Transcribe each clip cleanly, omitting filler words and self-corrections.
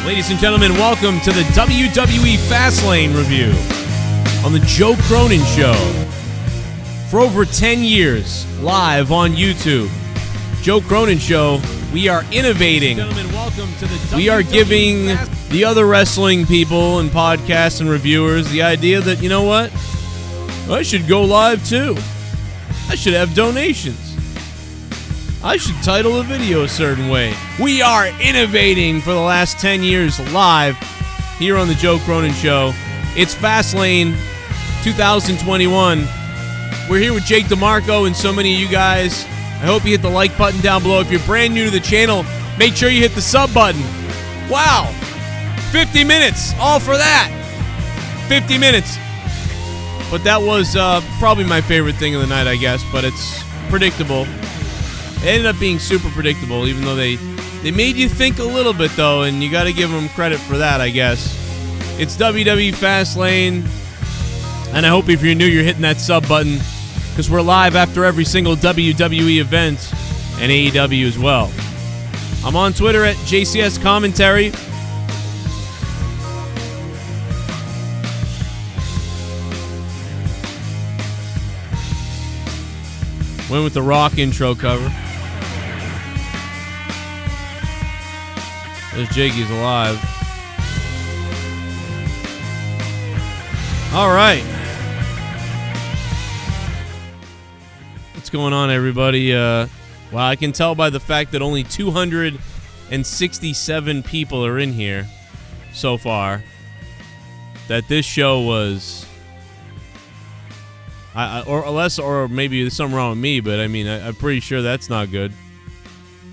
Ladies and gentlemen, welcome to the WWE FASTLANE review on the Joe Cronin Show. For over 10 years, live on YouTube. Joe Cronin Show, we are innovating. Gentlemen, welcome to the we are giving the other wrestling people and podcasts and reviewers the idea that, you know what? I should go live too. I should have donations. I should title a video a certain way. We are innovating for the last 10 years live here on the Joe Cronin Show. It's Fastlane 2021. We're here with Jake DeMarco and so many of you guys. I hope you hit the like button down below. If you're brand new to the channel, make sure you hit the sub button. Wow, 50 minutes, all for that. 50 minutes. But that was probably my favorite thing of the night, I guess, but it's predictable. It ended up being super predictable, even though they made you think a little bit, though, and you got to give them credit for that, I guess. It's WWE FASTLANE, and I hope if you're new, you're hitting that sub button, because we're live after every single WWE event, and AEW as well. I'm on Twitter at JCS Commentary. Went with the Rock intro cover. There's Jakey's alive. All right. What's going on, everybody? Well, I can tell by the fact that only 267 people are in here so far that this show was... or maybe there's something wrong with me, but I mean, I'm pretty sure that's not good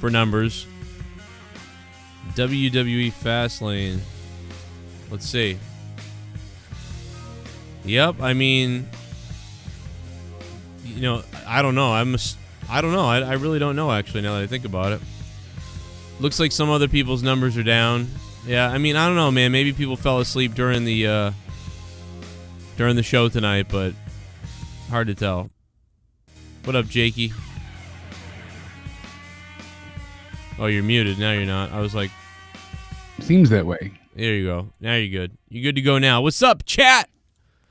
for numbers. WWE FASTLANE. Let's see. Yep, I mean, you know, I don't know. I don't know. I really don't know, actually, now that I think about it. Looks like some other people's numbers are down. Yeah, I mean, I don't know, man. Maybe people fell asleep during the show tonight, but hard to tell. What up, Jakey? Oh, you're muted. Now you're not. I was like... Seems that way. There you go. Now you're good. You're good to go now. What's up, chat?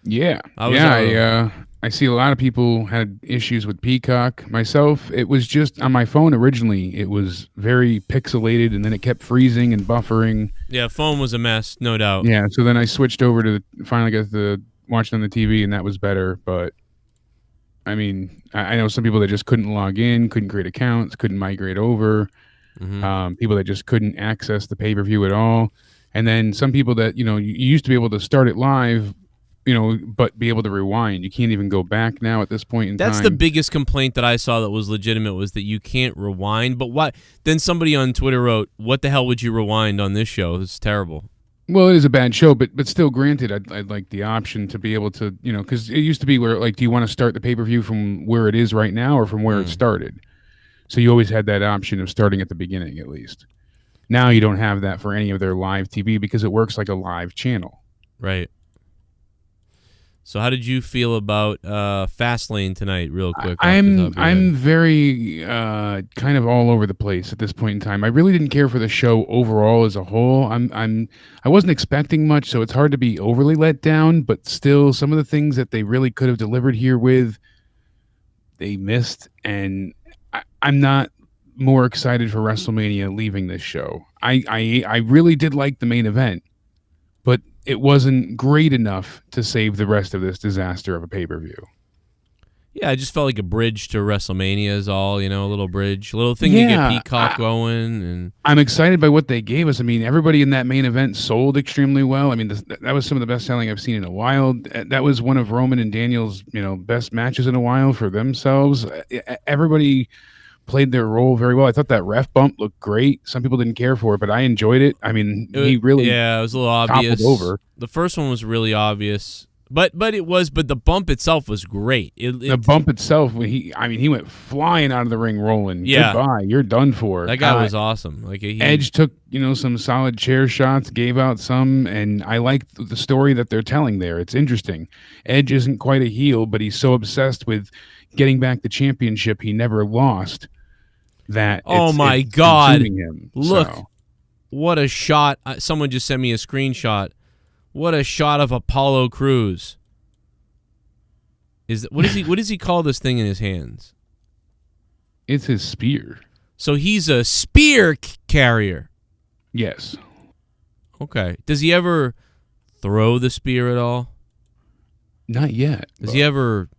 Yeah. I see a lot of people had issues with Peacock. Myself, it was just on my phone originally. It was very pixelated, and then it kept freezing and buffering. Yeah, phone was a mess, no doubt. Yeah, so then I switched over to finally got the watch on the TV, and that was better, but... I mean, I know some people that just couldn't log in, couldn't create accounts, couldn't migrate over. Mm-hmm. People that just couldn't access the pay-per-view at all. And then some people that, you know, you used to be able to start it live, you know, but be able to rewind. You can't even go back now at this point in time. That's the biggest complaint that I saw that was legitimate, was that you can't rewind. But why? Then somebody on Twitter wrote, what the hell would you rewind on this show? It's terrible. Well, it is a bad show, but still, granted, I'd like the option to be able to, you know, because it used to be where, like, do you want to start the pay-per-view from where it is right now or from where it started? So you always had that option of starting at the beginning, at least. Now you don't have that for any of their live TV because it works like a live channel. Right. So how did you feel about Fastlane tonight, real quick? I'm very kind of all over the place at this point in time. I really didn't care for the show overall as a whole. I wasn't expecting much, so it's hard to be overly let down. But still, some of the things that they really could have delivered here with, they missed, and I'm not more excited for WrestleMania leaving this show. I really did like the main event, but it wasn't great enough to save the rest of this disaster of a pay-per-view. Yeah, I just felt like a bridge to WrestleMania is all, you know, a little bridge, a little thing to get Peacock going. And I'm excited by what they gave us. I mean, everybody in that main event sold extremely well. I mean, that was some of the best selling I've seen in a while. That was one of Roman and Daniel's, you know, best matches in a while for themselves. Everybody played their role very well. I thought that ref bump looked great. Some people didn't care for it, but I enjoyed it. I mean, he really it was a little obvious. Over. The first one was really obvious, but the bump itself was great. The bump itself, he went flying out of the ring rolling. Yeah. Goodbye, you're done for. That guy was awesome. Like Edge took, you know, some solid chair shots, gave out some, and I like the story that they're telling there. It's interesting. Edge isn't quite a heel, but he's so obsessed with getting back the championship he never lost that oh my God, him. look, so. what a shot. Someone just sent me a screenshot. What a shot of Apollo Crews. What does he call this thing in his hands? It's his spear. So he's a spear carrier. Yes. Okay. Does he ever throw the spear at all? Not yet. Does he ever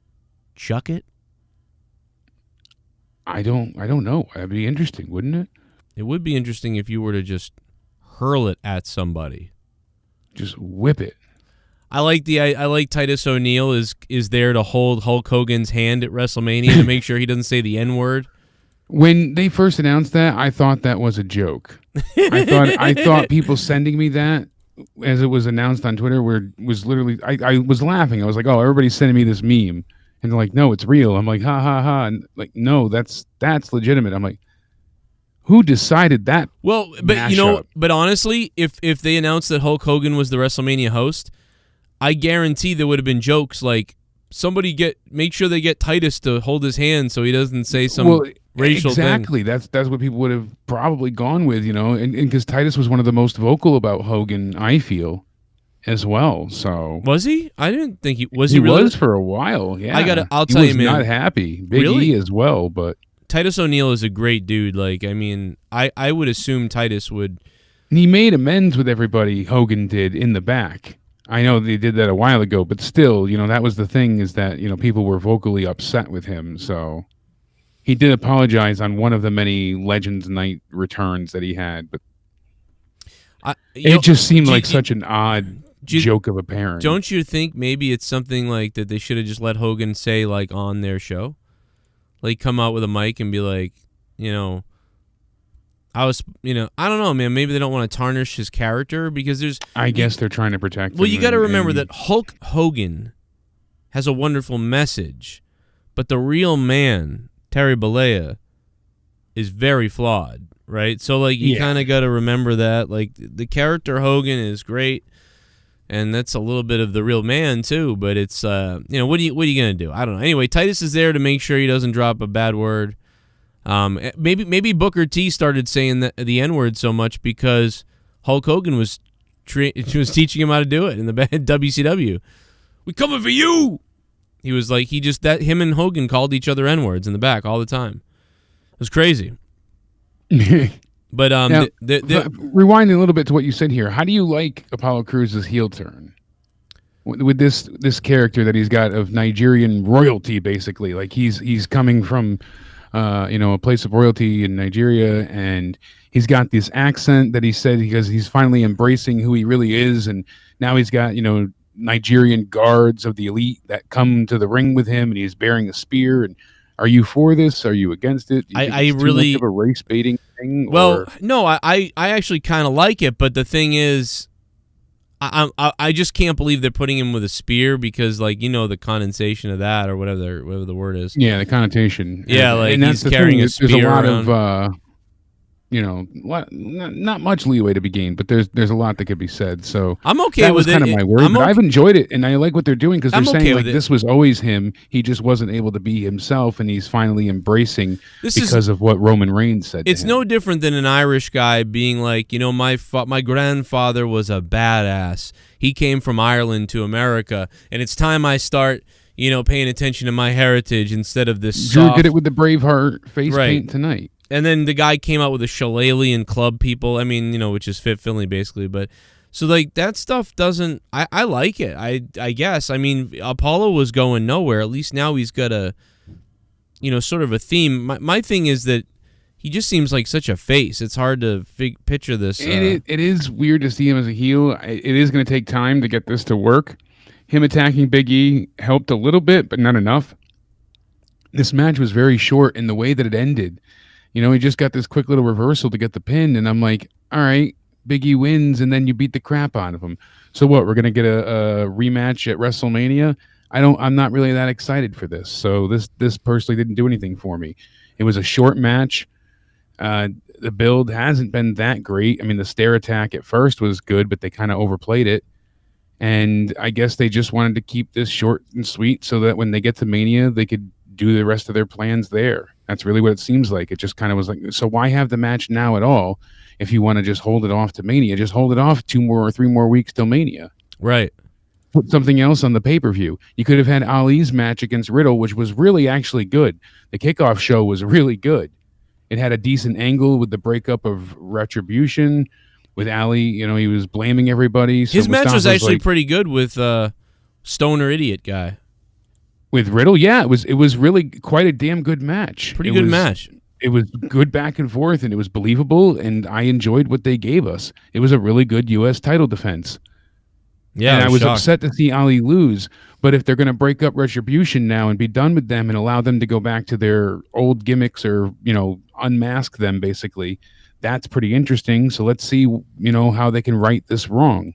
chuck it? I don't know. That'd be interesting, wouldn't it? It would be interesting if you were to just hurl it at somebody. Just whip it. I like Titus O'Neil is there to hold Hulk Hogan's hand at WrestleMania to make sure he doesn't say the N-word. When they first announced that, I thought that was a joke. I thought people sending me that as it was announced on Twitter was literally I was laughing. I was like, "Oh, everybody's sending me this meme." And they're like, "No, it's real." I'm like, "Ha ha ha." And like, "No, that's legitimate." I'm like, who decided that? Well, but but honestly, if they announced that Hulk Hogan was the WrestleMania host, I guarantee there would have been jokes like make sure they get Titus to hold his hand so he doesn't say some racial exactly thing. That's what people would have probably gone with, and because Titus was one of the most vocal about Hogan, I feel, as well. So was he? I didn't think he was. He really? Was for a while. Yeah, I'll tell you, man. He was not happy. Big E as well, but Titus O'Neil is a great dude. Like, I mean, I would assume Titus would. And he made amends with everybody. Hogan did in the back. I know they did that a while ago, but still, that was the thing is that, people were vocally upset with him. So he did apologize on one of the many Legends Night returns that he had, but it just seemed like such an odd joke of a parent. Don't you think maybe it's something like that they should have just let Hogan say like on their show? Like come out with a mic and be like, I don't know, man. Maybe they don't want to tarnish his character because I guess they're trying to protect him. Well, you got to remember that Hulk Hogan has a wonderful message, but the real man, Terry Bollea, is very flawed, right? So, like, you kind of got to remember that. Like, the character Hogan is great, and that's a little bit of the real man, too. But it's, what are you going to do? I don't know. Anyway, Titus is there to make sure he doesn't drop a bad word. Maybe Booker T started saying the N-word so much because Hulk Hogan was teaching him how to do it in the WCW. We coming for you. He was like him and Hogan called each other N-words in the back all the time. It was crazy. But now, rewinding a little bit to what you said here, how do you like Apollo Crews' heel turn with this character that he's got of Nigerian royalty, basically? Like he's coming from a place of royalty in Nigeria, and he's got this accent that he said because he's finally embracing who he really is, and now he's got Nigerian guards of the elite that come to the ring with him, and he's bearing a spear. And are you for this? Are you against it? I really too much of a race baiting thing. Well, no, I actually kind of like it, but the thing is, I just can't believe they're putting him with a spear because, like, the condensation of that or whatever the word is. Yeah, the connotation. Yeah, like and he's carrying a spear. There's a lot around. Of, not much leeway to be gained, but there's a lot that could be said. So I'm okay that with was kind of my word. But I've enjoyed it, and I like what they're doing because they're saying like this was always him. He just wasn't able to be himself, and he's finally embracing because of what Roman Reigns said. It's no different than an Irish guy being like, my grandfather was a badass. He came from Ireland to America, and it's time I start, paying attention to my heritage instead of this. Drew did it with the Braveheart face paint tonight. And then the guy came out with a shillelagh and club people. I mean, which is Fit Finley basically. But so like that stuff doesn't. I like it. I guess. I mean, Apollo was going nowhere. At least now he's got a, sort of a theme. My thing is that he just seems like such a face. It's hard to picture this. It is weird to see him as a heel. It is going to take time to get this to work. Him attacking Big E helped a little bit, but not enough. This match was very short in the way that it ended. He just got this quick little reversal to get the pin, and I'm like, all right, Big E wins, and then you beat the crap out of him. So what? We're gonna get a rematch at WrestleMania? I'm not really that excited for this. So this personally didn't do anything for me. It was a short match. The build hasn't been that great. I mean, the stair attack at first was good, but they kind of overplayed it. And I guess they just wanted to keep this short and sweet so that when they get to Mania, they could do the rest of their plans there. That's really what it seems like. It just kind of was like, so why have the match now at all? If you want to just hold it off to Mania, just hold it off 2 more or 3 more weeks till Mania. Right. Put something else on the pay-per-view. You could have had Ali's match against Riddle, which was really actually good. The kickoff show was really good. It had a decent angle with the breakup of Retribution. With Ali, you know, he was blaming everybody. So his match was actually like, pretty good with Stoner Idiot guy. With Riddle, yeah, it was really quite a damn good match. Pretty good match. It was good back and forth, and it was believable, and I enjoyed what they gave us. It was a really good U.S. title defense. Yeah, and I was shocked. upset to see Ali lose, but if they're going to break up Retribution now and be done with them and allow them to go back to their old gimmicks or, you know, unmask them basically, that's pretty interesting. So let's see, you know, how they can right this wrong.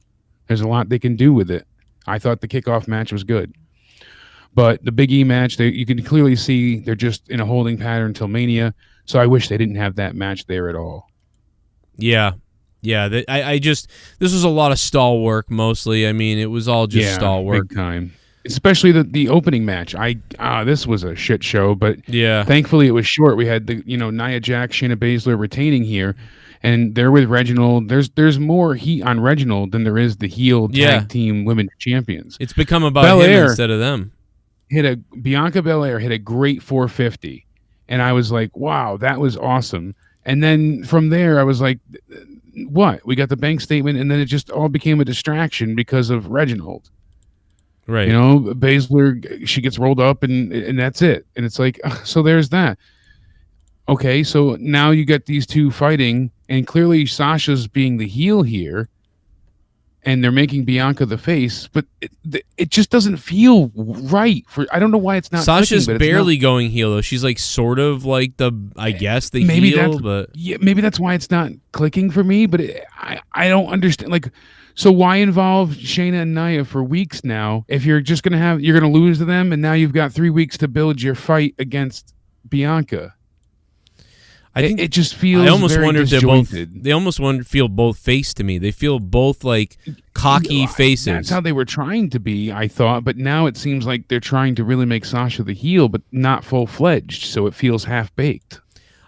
There's a lot they can do with it. I thought the kickoff match was good. But the Big E match, you can clearly see they're just in a holding pattern till Mania. So I wish they didn't have that match there at all. Yeah. Yeah. This was a lot of stall work mostly. I mean, it was all just stall work. Big time. Especially the opening match. This was a shit show, but yeah, thankfully it was short. We had the, you know, Nia Jax, Shayna Baszler retaining here, and they're with Reginald. There's more heat on Reginald than there is the heel tag team women's champions. It's become about him instead of them. Bianca Belair hit a great 450, and I was like, wow, that was awesome. And then from there, I was like, what? We got the bank statement, and then it just all became a distraction because of Reginald. Right. You know, Baszler, she gets rolled up, and that's it. And it's like, so there's that. Okay, so now you get these two fighting, and clearly Sasha's being the heel here, and they're making Bianca the face, but it just doesn't feel right. I don't know why it's not. Sasha's clicking, barely going heel though. She's like sort of like the maybe heel, but yeah, maybe that's why it's not clicking for me. But I don't understand. Like, so why involve Shayna and Nia for weeks now if you're just you're gonna lose to them, and now you've got 3 weeks to build your fight against Bianca. I think it just feels. I almost wonder if disjointed. they almost feel both face to me. They feel both like cocky faces. That's how they were trying to be, I thought, but now it seems like they're trying to really make Sasha the heel, but not full-fledged, so it feels half-baked.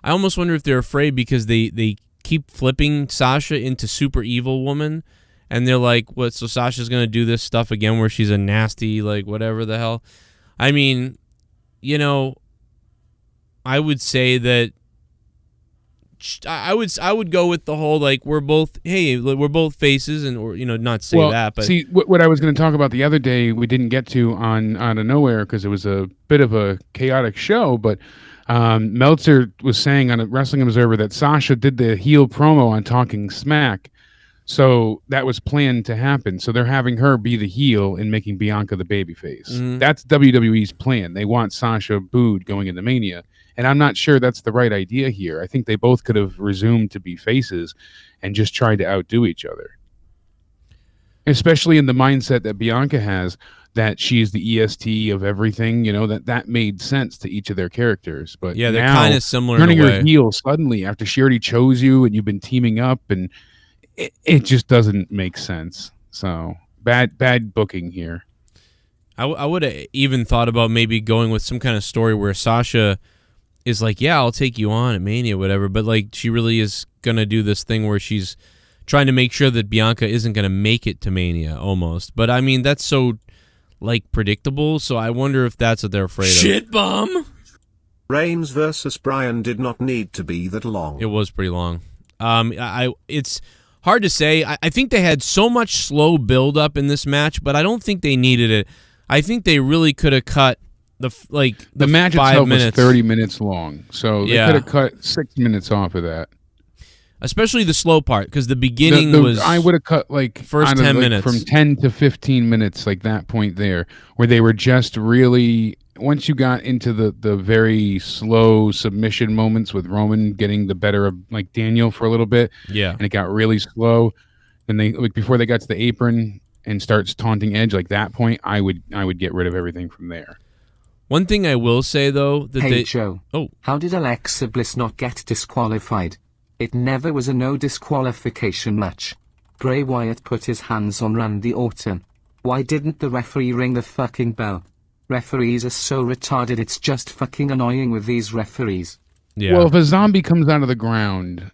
I almost wonder if they're afraid because they keep flipping Sasha into super evil woman, and they're like, what, so Sasha's going to do this stuff again where she's a nasty, like, whatever the hell? I mean, you know, I would say that I would go with the whole, like, we're both faces, and, or, you know, not say that, but see what I was going to talk about the other day we didn't get to on Out of Nowhere because it was a bit of a chaotic show, but Meltzer was saying on a Wrestling Observer that Sasha did the heel promo on Talking Smack, so that was planned to happen. So they're having her be the heel and making Bianca the babyface. Mm-hmm. That's WWE's plan. They want Sasha booed going into Mania. And I'm not sure that's the right idea here. I think they both could have resumed to be faces and just tried to outdo each other. Especially in the mindset that Bianca has, that she's the EST of everything, you know, that made sense to each of their characters. But yeah, they're kind of similar. Turning her heel suddenly after she already chose you and you've been teaming up, and it just doesn't make sense. So bad booking here. I would have even thought about maybe going with some kind of story where Sasha is like, yeah, I'll take you on at Mania, whatever, but like she really is gonna do this thing where she's trying to make sure that Bianca isn't gonna make it to Mania almost. But I mean, that's so like predictable, so I wonder if that's what they're afraid of. Shit bum. Reigns versus Bryan did not need to be that long. It was pretty long. It's hard to say. I think they had so much slow build up in this match, but I don't think they needed it. I think they really could have cut the match 5 itself minutes. was 30 minutes long, so they could have cut 6 minutes off of that. Especially the slow part, because the beginning was. I would have cut first 10 minutes from 10 to 15 minutes, like that point there, where they were just really. Once you got into the very slow submission moments with Roman getting the better of like Daniel for a little bit, and it got really slow. Then they before they got to the apron and starts taunting Edge, like that point, I would get rid of everything from there. One thing I will say, though, that Joe. How did Alexa Bliss not get disqualified? It never was a no disqualification match. Bray Wyatt put his hands on Randy Orton. Why didn't the referee ring the fucking bell? Referees are so retarded, it's just fucking annoying with these referees. Yeah. Well, if a zombie comes out of the ground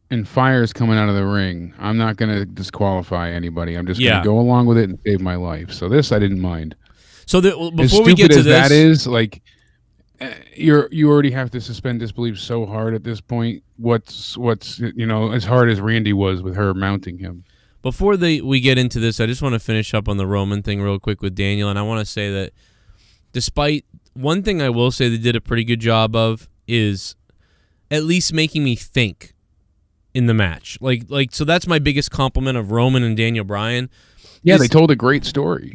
and fire's coming out of the ring, I'm not going to disqualify anybody. I'm just going to go along with it and save my life. So this I didn't mind. So before we get to this, that is like you already have to suspend disbelief so hard at this point. What's as hard as Randy was with her mounting him. Before we get into this, I just want to finish up on the Roman thing real quick with Daniel, and I want to say that despite one thing I will say they did a pretty good job of is at least making me think in the match. So that's my biggest compliment of Roman and Daniel Bryan. Yeah, they told a great story.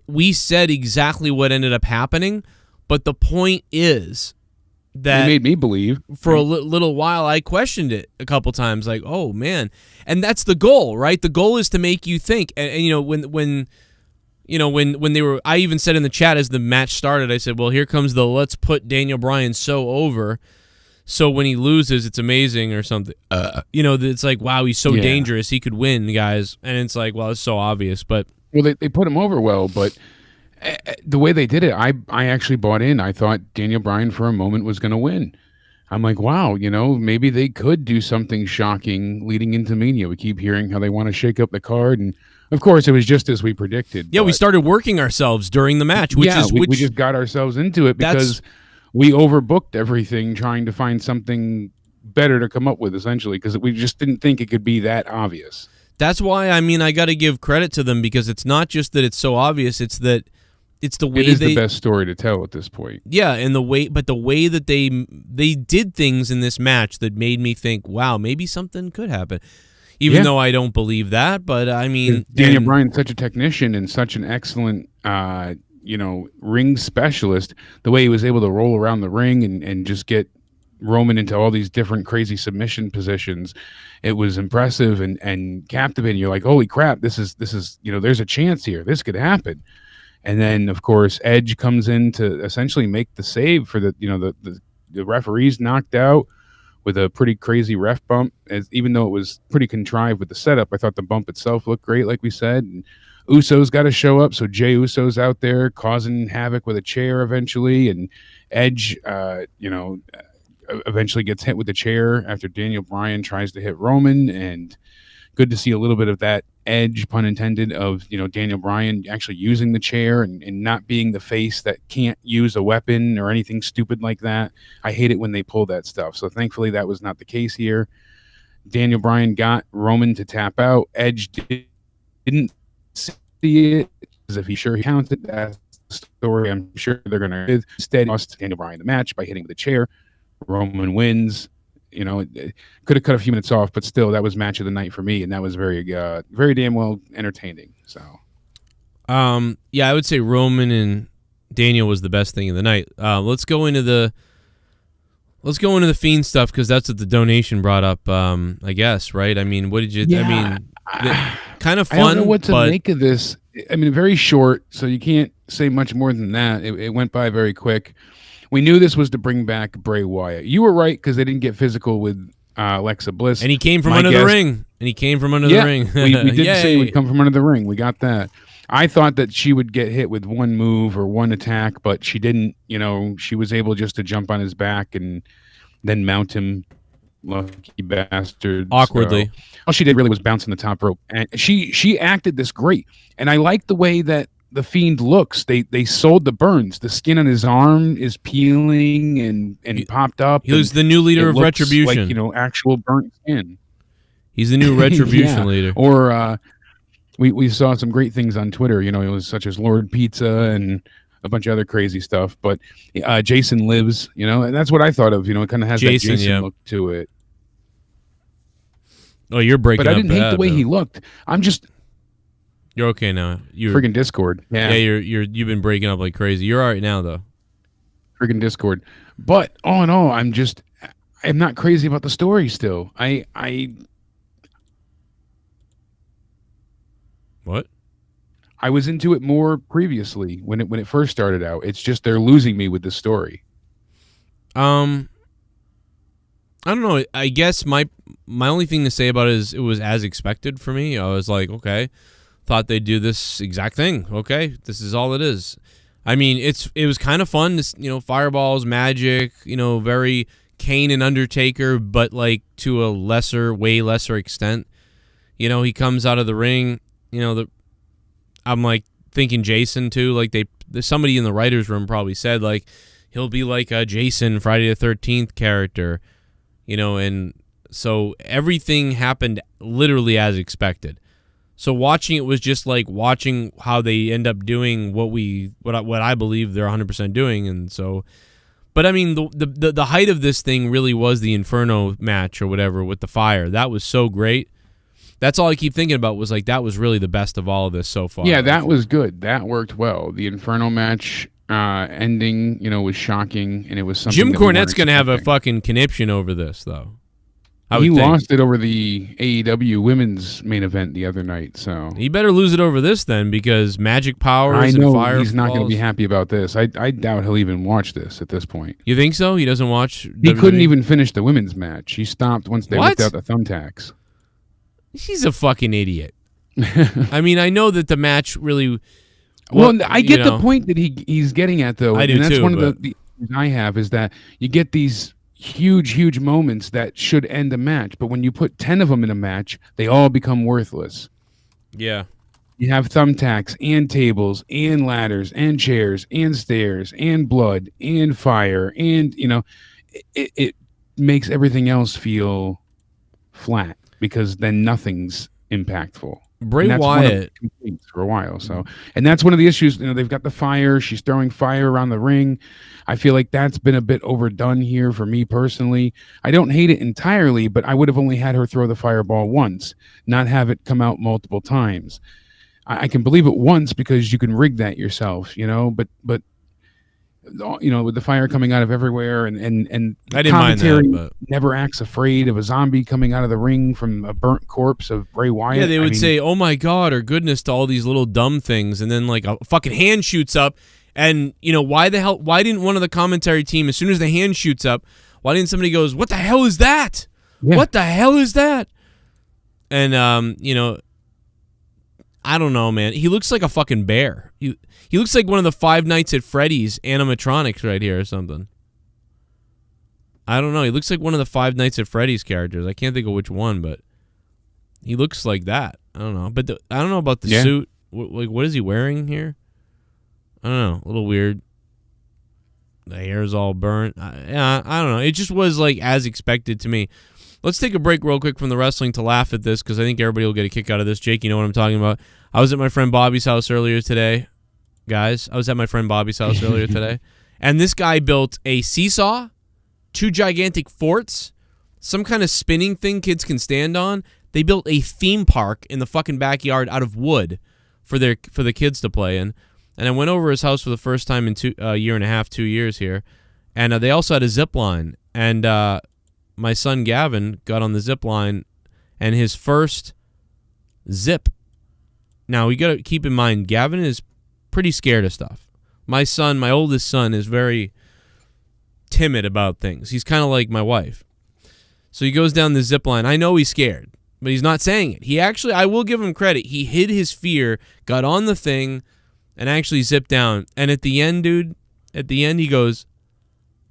We said exactly what ended up happening, but the point is that it made me believe. For a little while, I questioned it a couple times, like, oh man, and that's the goal, right? The goal is to make you think. And when they were, I even said in the chat as the match started, I said, well, here comes the let's put Daniel Bryan so over. So when he loses, it's amazing or something. It's like, wow, he's so dangerous. He could win, guys. And it's like, well, it's so obvious. But well, they put him over well, but the way they did it, I actually bought in. I thought Daniel Bryan for a moment was going to win. I'm like, wow, maybe they could do something shocking leading into Mania. We keep hearing how they want to shake up the card, and of course, it was just as we predicted. Yeah, we started working ourselves during the match, we just got ourselves into it because we overbooked everything trying to find something better to come up with, essentially, because we just didn't think it could be that obvious. That's why, I got to give credit to them, because it's not just that it's so obvious, it's that it's the way it is the best story to tell at this point. Yeah, and the way that they did things in this match that made me think, wow, maybe something could happen. Even though I don't believe that, but Daniel Bryan's such a technician and such an excellent ring specialist. The way he was able to roll around the ring and just get Roman into all these different crazy submission positions, it was impressive and captivating. You're like, holy crap, this is there's a chance here. This could happen. And then, of course, Edge comes in to essentially make the save for the referees knocked out with a pretty crazy ref bump. Even though it was pretty contrived with the setup, I thought the bump itself looked great, like we said. And Uso's got to show up, so Jey Uso's out there causing havoc with a chair eventually, and Edge, eventually gets hit with the chair after Daniel Bryan tries to hit Roman, and good to see a little bit of that edge, pun intended, of Daniel Bryan actually using the chair and not being the face that can't use a weapon or anything stupid like that. I hate it when they pull that stuff. So thankfully that was not the case here. Daniel Bryan got Roman to tap out. Edge didn't see it as if he counted. That's the story I'm sure they're going to. Instead, lost Daniel Bryan the match by hitting with a chair. Roman wins. It could have cut a few minutes off, but still, that was match of the night for me, and that was very damn well entertaining. So, I would say Roman and Daniel was the best thing of the night. Let's go into the Fiend stuff, because that's what the donation brought up. I guess, right? What did you? Yeah, kind of fun. I don't know what to make of this. Very short, so you can't say much more than that. It went by very quick. We knew this was to bring back Bray Wyatt. You were right, because they didn't get physical with Alexa Bliss. And he came from under the ring. We did say he would come from under the ring. We got that. I thought that she would get hit with one move or one attack, but she didn't. She was able just to jump on his back and then mount him. Lucky bastard. Awkwardly. So, all she did really was bounce on the top rope. And she acted this great. And I like the way that the Fiend looks. They sold the burns. The skin on his arm is peeling and popped up. He was the new leader of Retribution. Like, actual burnt skin. He's the new Retribution leader. Or we saw some great things on Twitter, it was such as Lord Pizza and a bunch of other crazy stuff. But Jason Lives, and that's what I thought of. It kind of has that Jason look to it. Oh, you're breaking up. But I didn't hate the way he looked. You're okay now. You're friggin' Discord. Yeah, you've been breaking up like crazy. You're all right now, though. Friggin' Discord. But all in all, I'm not crazy about the story still. What? I was into it more previously when it first started out. It's just they're losing me with the story. I don't know. I guess my only thing to say about it is it was as expected for me. I was like, okay. Thought they'd do this exact thing. Okay, this is all it is. I mean, it was kind of fun. Fireballs, magic, very Kane and Undertaker, but like to a way lesser extent. He comes out of the ring. I'm like thinking Jason too. Like somebody in the writers' room probably said like he'll be like a Jason Friday the 13th character, and so everything happened literally as expected. So watching it was just like watching how they end up doing what I believe they're 100% doing, and so. But I mean, the height of this thing really was the Inferno match or whatever with the fire. That was so great. That's all I keep thinking about was like that was really the best of all of this so far. Yeah, that was good. That worked well. The Inferno match ending, was shocking, and it was something. Jim Cornette's going to have a fucking conniption over this, though. He lost it over the AEW women's main event the other night, so he better lose it over this then, because magic powers and fire. He's not going to be happy about this. I doubt he'll even watch this at this point. You think so? He doesn't watch. He couldn't even finish the women's match. He stopped once they whipped out the thumbtacks. He's a fucking idiot. I mean, I know that the match really. Well, I get the point that he's getting at, though. I do and that's too, one of the issues I have is that you get these huge moments that should end a match, but when you put 10 of them in a match, they all become worthless. Yeah. You have thumbtacks and tables and ladders and chairs and stairs and blood and fire, and it makes everything else feel flat because then nothing's impactful. Bray Wyatt for a while, and that's one of the issues. They've got the fire. She's throwing fire around the ring. I feel like that's been a bit overdone here for me personally. I don't hate it entirely, but I would have only had her throw the fireball once, not have it come out multiple times. I can believe it once because you can rig that yourself, but with the fire coming out of everywhere and I didn't mind that, but never acts afraid of a zombie coming out of the ring from a burnt corpse of Bray Wyatt. Yeah, they would say, "Oh my God," or "goodness" to all these little dumb things, and then like a fucking hand shoots up, and why didn't one of the commentary team, as soon as the hand shoots up, why didn't somebody goes, "What the hell is that? Yeah. What the hell is that?" And I don't know, man. He looks like a fucking bear. He looks like one of the Five Nights at Freddy's animatronics right here or something. I don't know. He looks like one of the Five Nights at Freddy's characters. I can't think of which one, but he looks like that. I don't know. But I don't know about the suit. What is he wearing here? I don't know. A little weird. The hair's all burnt. I don't know. It just was like as expected to me. Let's take a break real quick from the wrestling to laugh at this because I think everybody will get a kick out of this. Jake, you know what I'm talking about. I was at my friend Bobby's house earlier today. Guys, I was at my friend Bobby's house earlier today. And this guy built a seesaw, 2 gigantic forts, some kind of spinning thing kids can stand on. They built a theme park in the fucking backyard out of wood for the kids to play in. And I went over his house for the first time in 2 years here. And they also had a zip line. And my son Gavin got on the zip line, and his first zip. Now, we got to keep in mind, Gavin is pretty scared of stuff. My oldest son, is very timid about things. He's kind of like my wife. So he goes down the zip line. I know he's scared, but he's not saying it. He actually, I will give him credit. He hid his fear, got on the thing, and actually zipped down. And at the end, dude, he goes,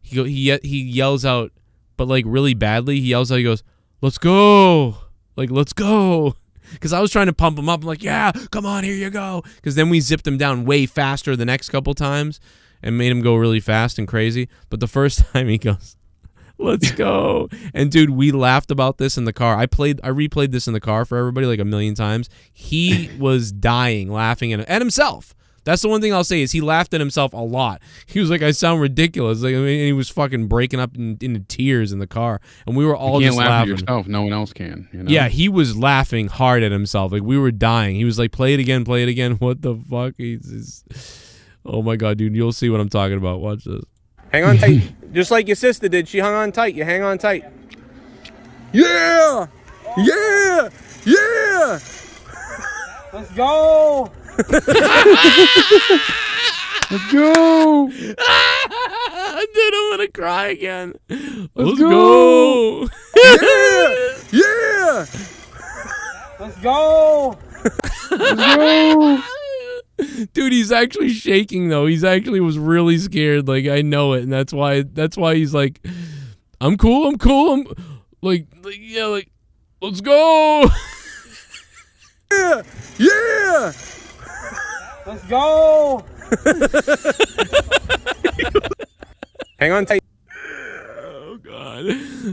he yells out, but like really badly. He yells out, he goes, "Let's go!" Like, let's go. Because I was trying to pump him up. I'm like, yeah, come on, here you go. Because then we zipped him down way faster the next couple times and made him go really fast and crazy. But the first time he goes, "Let's go." And dude, we laughed about this in the car. I replayed this in the car for everybody like a million times. He was dying laughing at himself. That's the one thing I'll say is he laughed at himself a lot. He was like, "I sound ridiculous." Like, I mean, he was fucking breaking up into tears in the car, and we were all just laughing. You can't laugh at yourself; no one else can. Yeah, he was laughing hard at himself. Like, we were dying. He was like, "Play it again, play it again." What the fuck? Oh my god, dude! You'll see what I'm talking about. Watch this. Hang on tight, just like your sister did. She hung on tight. You hang on tight. Yeah, yeah, yeah. Let's go. Let's go. Dude, I'm gonna cry again. Let's go. Yeah, yeah. Let's go. Let's go. Dude, he's actually shaking though. He's actually was really scared. Like I know it, and that's why he's like, I'm cool. I'm like yeah, like let's go. Yeah. Let's go. Hang on tight. Oh God,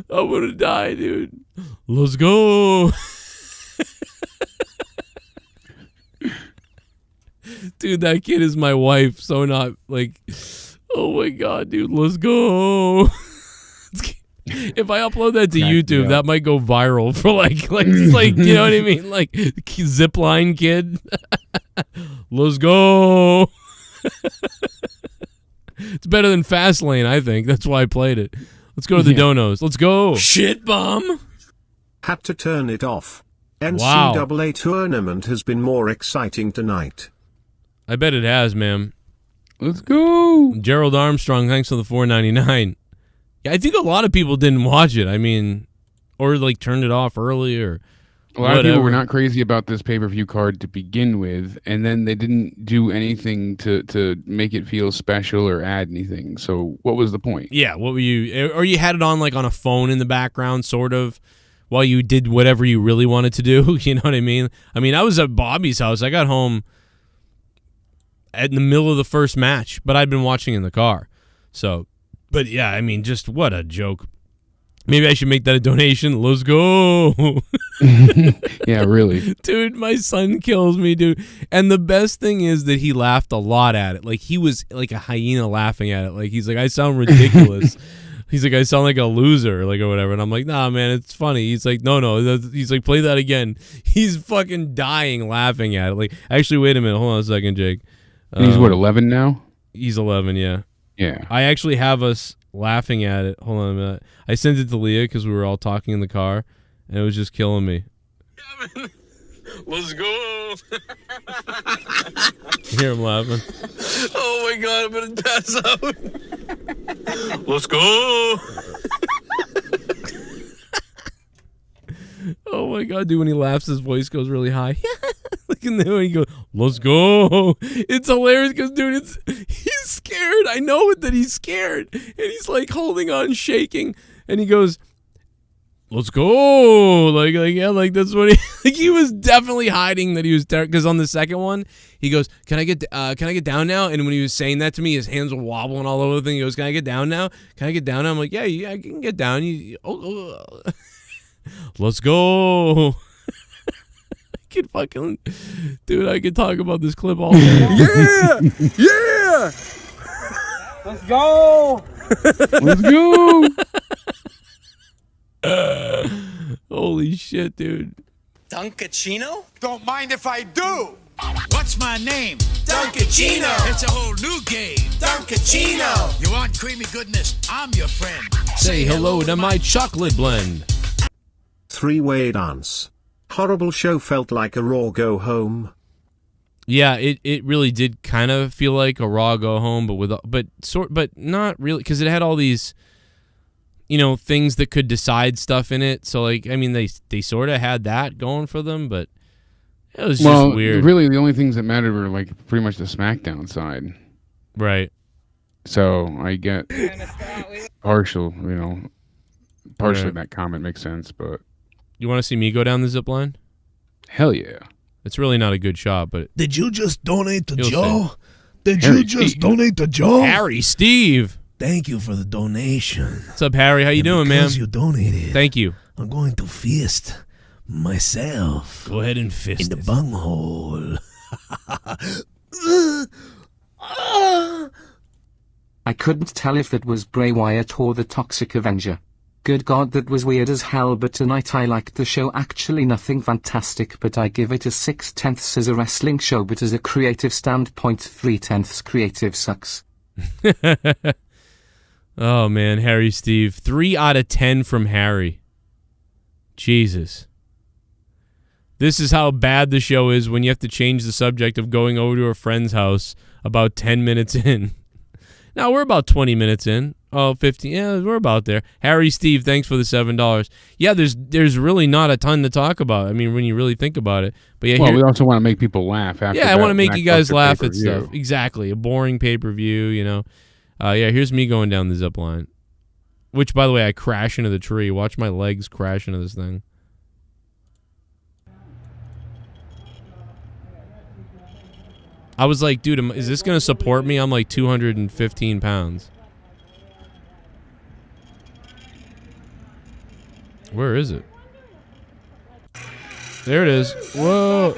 I'm gonna die, dude. Let's go. Dude, that kid is my wife, so not like, oh my God, dude, let's go. If I upload that to YouTube, that might go viral for like, you know what I mean? Like, zipline kid. Let's go. It's better than Fastlane, I think. That's why I played it. Let's go to the donos. Let's go. Shit bum. Had to turn it off. NCAA tournament has been more exciting tonight. I bet it has, man. Let's go. Gerald Armstrong, thanks for the $4.99. Yeah, I think a lot of people didn't watch it. I mean, or like turned it off early or a lot of people were not crazy about this pay-per-view card to begin with, and then they didn't do anything to make it feel special or add anything. So what was the point? Yeah, what were you... Or you had it on like on a phone in the background, sort of, while you did whatever you really wanted to do. You know what I mean? I mean, I was at Bobby's house. I got home in the middle of the first match, but I'd been watching in the car. So, but yeah, I mean, just what a joke. Maybe I should make that a donation. Let's go. Yeah, really. Dude, my son kills me, dude. And the best thing is that he laughed a lot at it. Like, he was like a hyena laughing at it. Like, he's like, I sound ridiculous. He's like, I sound like a loser, like, or whatever. And I'm like, nah, man, it's funny. He's like, no. He's like, play that again. He's fucking dying laughing at it. Like, actually, wait a minute. Hold on a second, Jake. And he's what, 11 now? He's 11, yeah. Yeah. I actually have us laughing at it. Hold on a minute. I sent it to Leah because we were all talking in the car, and it was just killing me. Yeah, man. Let's go. Hear him laughing. Oh my God, I'm gonna pass out. Let's go. Oh my God, dude, when he laughs, his voice goes really high. Look in there when he goes, let's go. It's hilarious because, dude, he's scared. I know it that he's scared. And he's like holding on, shaking. And he goes, let's go. Like yeah, like that's what he was definitely hiding that he was because on the second one, he goes, can I get down now? And when he was saying that to me, his hands were wobbling all over the thing. He goes, can I get down now? Can I get down now? I'm like, yeah, I can get down. Let's go. Fucking dude, I could talk about this clip all day. Yeah. Let's go. Let's go. Holy shit, dude. Duncachino? Don't mind if I do. What's my name? Duncachino. It's a whole new game. Duncachino. You want creamy goodness? I'm your friend. Say hello to my chocolate blend. Three-way dance. Horrible show, felt like a Raw go home. Yeah, it really did kind of feel like a Raw go home, but not really, because it had all these, you know, things that could decide stuff in it. So like, I mean, they sort of had that going for them, but it was just weird. Really, the only things that mattered were like pretty much the SmackDown side, right? So I get partially that comment makes sense, but. You want to see me go down the zip line? Hell yeah. It's really not a good shot, but... Did you just donate to See. Joe? Did you just donate to Joe? Harry, Steve. Thank you for the donation. What's up, Harry? How you doing, man? Because you donated. Thank you. I'm going to fist myself. Go ahead and fist in the it. bunghole. I couldn't tell if it was Bray Wyatt or the Toxic Avenger. Good God, that was weird as hell, but tonight I liked the show. Actually nothing fantastic, but I give it a 6/10 as a wrestling show, but as a creative standpoint, 3/10 creative sucks. Oh man, Harry, Steve. 3 out of 10 from Harry. Jesus. This is how bad the show is when you have to change the subject of going over to a friend's house about 10 minutes in. Now we're about 20 minutes in. Oh, 15. Yeah, we're about there. Harry Steve, thanks for the $7. Yeah, there's really not a ton to talk about. I mean, when you really think about it. But yeah, we also want to make people laugh. After I want to make you guys laugh at pay-per-view. stuff. Exactly, a boring pay-per-view. Yeah. Here's me going down the zip line. Which, by the way, I crash into the tree. Watch my legs crash into this thing. I was like, dude, is this going to support me? I'm like 215 pounds. Where is it? There it is. Whoa.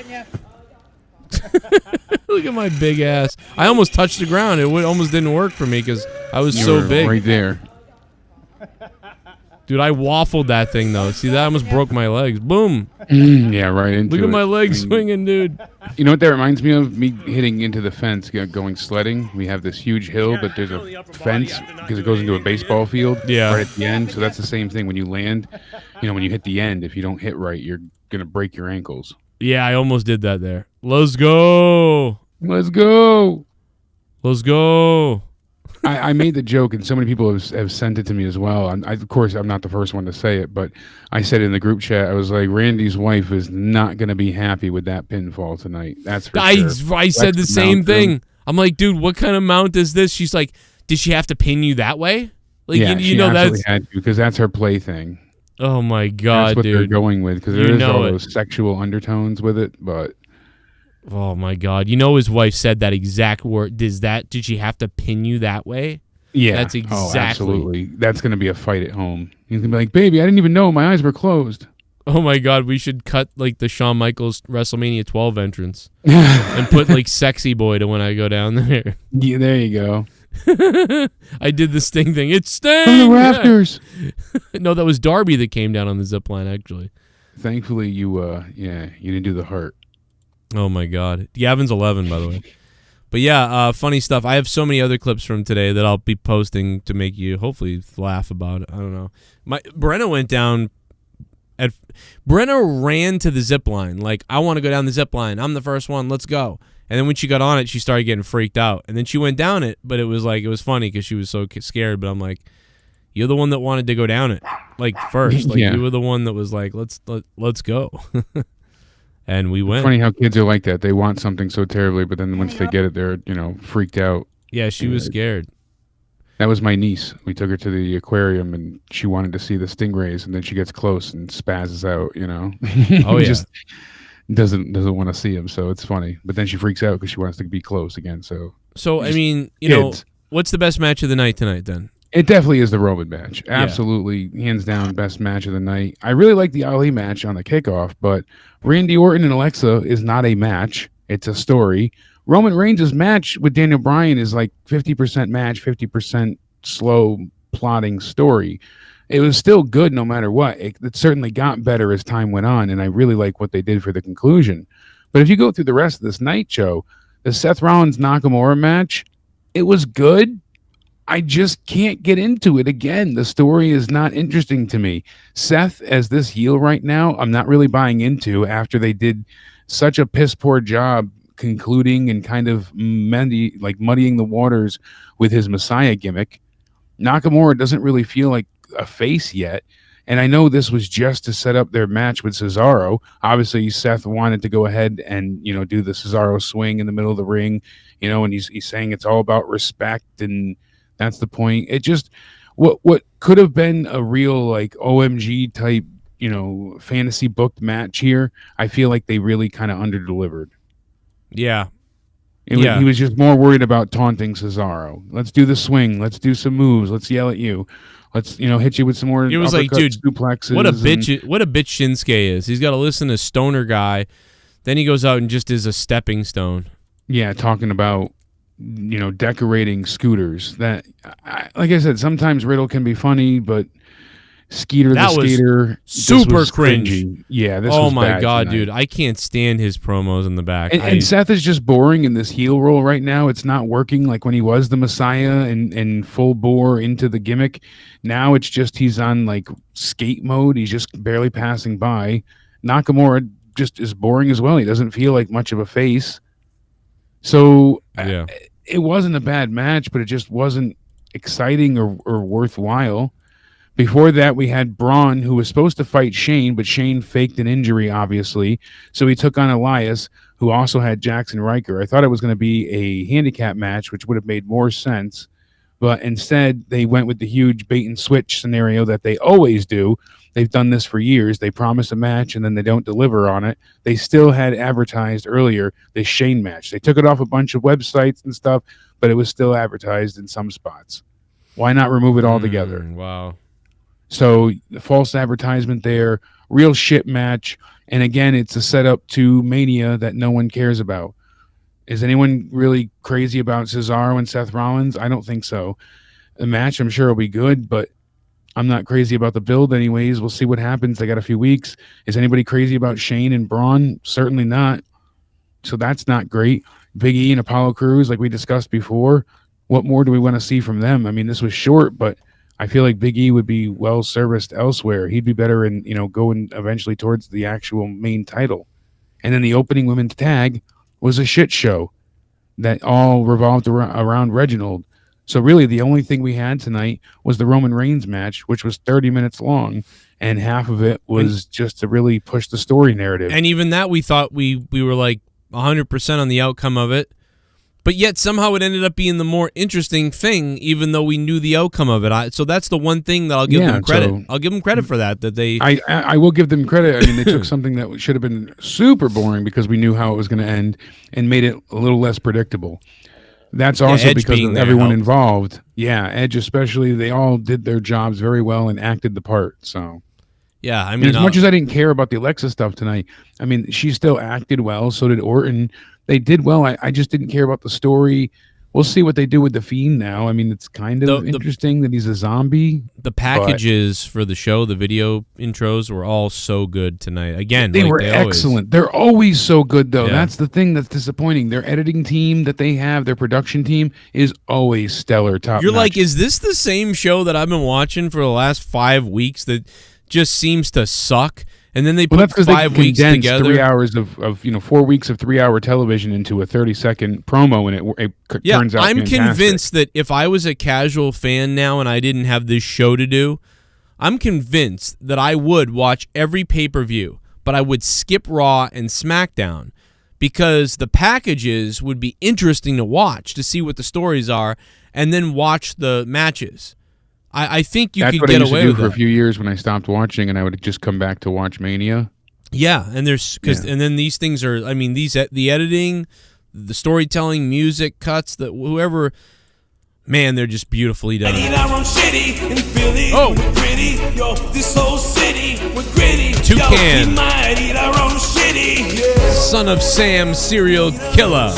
Look at my big ass. I almost touched the ground. It almost didn't work for me because I was so big. Right there. Dude, I waffled that thing, though. See, that almost broke my legs. Boom. Yeah, right into it. Look at my legs swinging, dude. You know what that reminds me of? Me hitting into the fence, going sledding. We have this huge hill, but there's a fence because it goes into a baseball field right at the end. So that's the same thing when you land. When you hit the end, if you don't hit right, you're going to break your ankles. Yeah, I almost did that there. Let's go. Let's go. Let's go. I made the joke, and so many people have sent it to me as well. Of course, I'm not the first one to say it, but I said in the group chat, I was like, Randy's wife is not going to be happy with that pinfall tonight. That's for sure. I said the same thing. I'm like, dude, what kind of mount is this? She's like, did she have to pin you that way? Like, yeah, she absolutely had to, because that's her plaything. Oh, my God, that's what dude. they're going with, because there is all those sexual undertones with it, but... Oh, my God. His wife said that exact word. Did she have to pin you that way? Yeah. That's exactly. Oh, absolutely. That's going to be a fight at home. He's going to be like, baby, I didn't even know. My eyes were closed. Oh, my God. We should cut, like, the Shawn Michaels WrestleMania 12 entrance and put, like, Sexy Boy to when I go down there. Yeah, there you go. I did the Sting thing. It's Sting! From the rafters! No, that was Darby that came down on the zip line, actually. Thankfully, you didn't do the heart. Oh, my God. Gavin's 11, by the way. But, yeah, funny stuff. I have so many other clips from today that I'll be posting to make you hopefully laugh about it. I don't know. Brenna went down. Brenna ran to the zip line. Like, I want to go down the zip line. I'm the first one. Let's go. And then when she got on it, she started getting freaked out. And then she went down it, but it was funny because she was so scared. But I'm like, you're the one that wanted to go down it, like, first. Like, you were the one that was like, let's go. And we went. It's funny how kids are like that. They want something so terribly, but then once they get it, they're, freaked out. Yeah, she was scared. That was my niece. We took her to the aquarium, and she wanted to see the stingrays, and then she gets close and spazzes out, Oh, yeah. Just doesn't want to see them, so it's funny. But then she freaks out because she wants to be close again. So I mean, what's the best match of the night tonight, then? It definitely is the Roman match. Absolutely, hands down, best match of the night. I really like the Ali match on the kickoff, but Randy Orton and Alexa is not a match. It's a story. Roman Reigns' match with Daniel Bryan is like 50% match, 50% slow plotting story. It was still good no matter what. It certainly got better as time went on, and I really like what they did for the conclusion. But if you go through the rest of this night show, the Seth Rollins-Nakamura match, it was good. I just can't get into it again. The story is not interesting to me. Seth, as this heel right now, I'm not really buying into after they did such a piss-poor job concluding and kind of muddying the waters with his Messiah gimmick. Nakamura doesn't really feel like a face yet. And I know this was just to set up their match with Cesaro. Obviously, Seth wanted to go ahead and, do the Cesaro swing in the middle of the ring, and he's saying it's all about respect, and that's the point. It just what could have been a real like OMG type, fantasy booked match here. I feel like they really kind of underdelivered. Yeah. He was just more worried about taunting Cesaro. Let's do the swing. Let's do some moves. Let's yell at you. Let's hit you with some more. It was like, dude, suplexes. What a bitch Shinsuke is. He's got to listen to Stoner Guy. Then he goes out and just is a stepping stone. Yeah, talking about decorating scooters. That, like I said, sometimes Riddle can be funny, but Skeeter that the Skater, super cringe. Cringy. Yeah, this oh was my bad god, tonight. dude, I can't stand his promos in the back. And Seth is just boring in this heel role right now. It's not working like when he was the Messiah and full bore into the gimmick. Now it's just he's on like skate mode. He's just barely passing by. Nakamura just is boring as well. He doesn't feel like much of a face. So yeah. it wasn't a bad match, but it just wasn't exciting or worthwhile. Before that, we had Braun, who was supposed to fight Shane, but Shane faked an injury, obviously. So he took on Elias, who also had Jackson Riker. I thought it was going to be a handicap match, which would have made more sense. But instead, they went with the huge bait and switch scenario that they always do. They've done this for years. They promise a match, and then they don't deliver on it. They still had advertised earlier this Shane match. They took it off a bunch of websites and stuff, but it was still advertised in some spots. Why not remove it altogether? Wow. So the false advertisement there, real shit match. And again, it's a setup to Mania that no one cares about. Is anyone really crazy about Cesaro and Seth Rollins? I don't think so. The match, I'm sure, will be good, but I'm not crazy about the build anyways. We'll see what happens. They got a few weeks. Is anybody crazy about Shane and Braun? Certainly not. So that's not great. Big E and Apollo Crews, like we discussed before. What more do we want to see from them? I mean, this was short, but I feel like Big E would be well serviced elsewhere. He'd be better in, going eventually towards the actual main title. And then the opening women's tag was a shit show that all revolved around Reginald. So really the only thing we had tonight was the Roman Reigns match, which was 30 minutes long, and half of it was just to really push the story narrative. And even that, we thought we were like 100% on the outcome of it. But yet somehow it ended up being the more interesting thing, even though we knew the outcome of it. So that's the one thing that I'll give them credit. I'll give them credit for that they. I will give them credit. I mean, they took something that should have been super boring because we knew how it was going to end and made it a little less predictable. That's also because of everyone involved. Yeah, Edge especially. They all did their jobs very well and acted the part. So. Yeah, I mean, as much as I didn't care about the Alexa stuff tonight, I mean, she still acted well. So did Orton. They did well. I just didn't care about the story. We'll see what they do with the Fiend now. I mean, it's kind of interesting that he's a zombie. The packages for the show, the video intros, were all so good tonight. Again, they were excellent. They're always so good, though. Yeah. That's the thing that's disappointing. Their editing team that they have, their production team, is always stellar, top You're notch. like, is this the same show that I've been watching for the last 5 weeks that just seems to suck? And then they put 5 weeks together. 3 hours of 4 weeks of 3-hour television into a 30-second promo, and it turns out I'm fantastic. convinced that if I was a casual fan now and I didn't have this show to do, I'm convinced that I would watch every pay-per-view, but I would skip Raw and SmackDown because the packages would be interesting to watch to see what the stories are, and then watch the matches. I think you could get away with that. That's what I used to do for a few years when I stopped watching, and I would just come back to watch Mania. Yeah, and and then these things are. I mean, the editing, the storytelling, music cuts, that whoever, man, they're just beautifully done. Oh, Toucan, son of Sam, serial killer.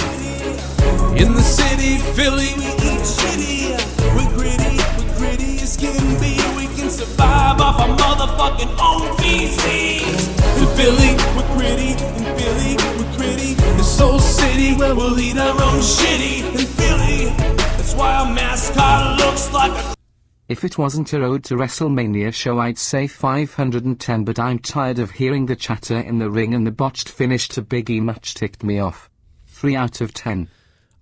In the city, Philly, we eat shitty. We're gritty as can be. We can survive off our motherfucking own feces. In Philly, we're gritty. In Philly, we're gritty. The Soul City, where we'll eat our own shitty. In Philly, that's why our mascot looks like a... If it wasn't a Road to WrestleMania show, I'd say 510, but I'm tired of hearing the chatter in the ring, and the botched finish to Big E match ticked me off. 3 out of 10.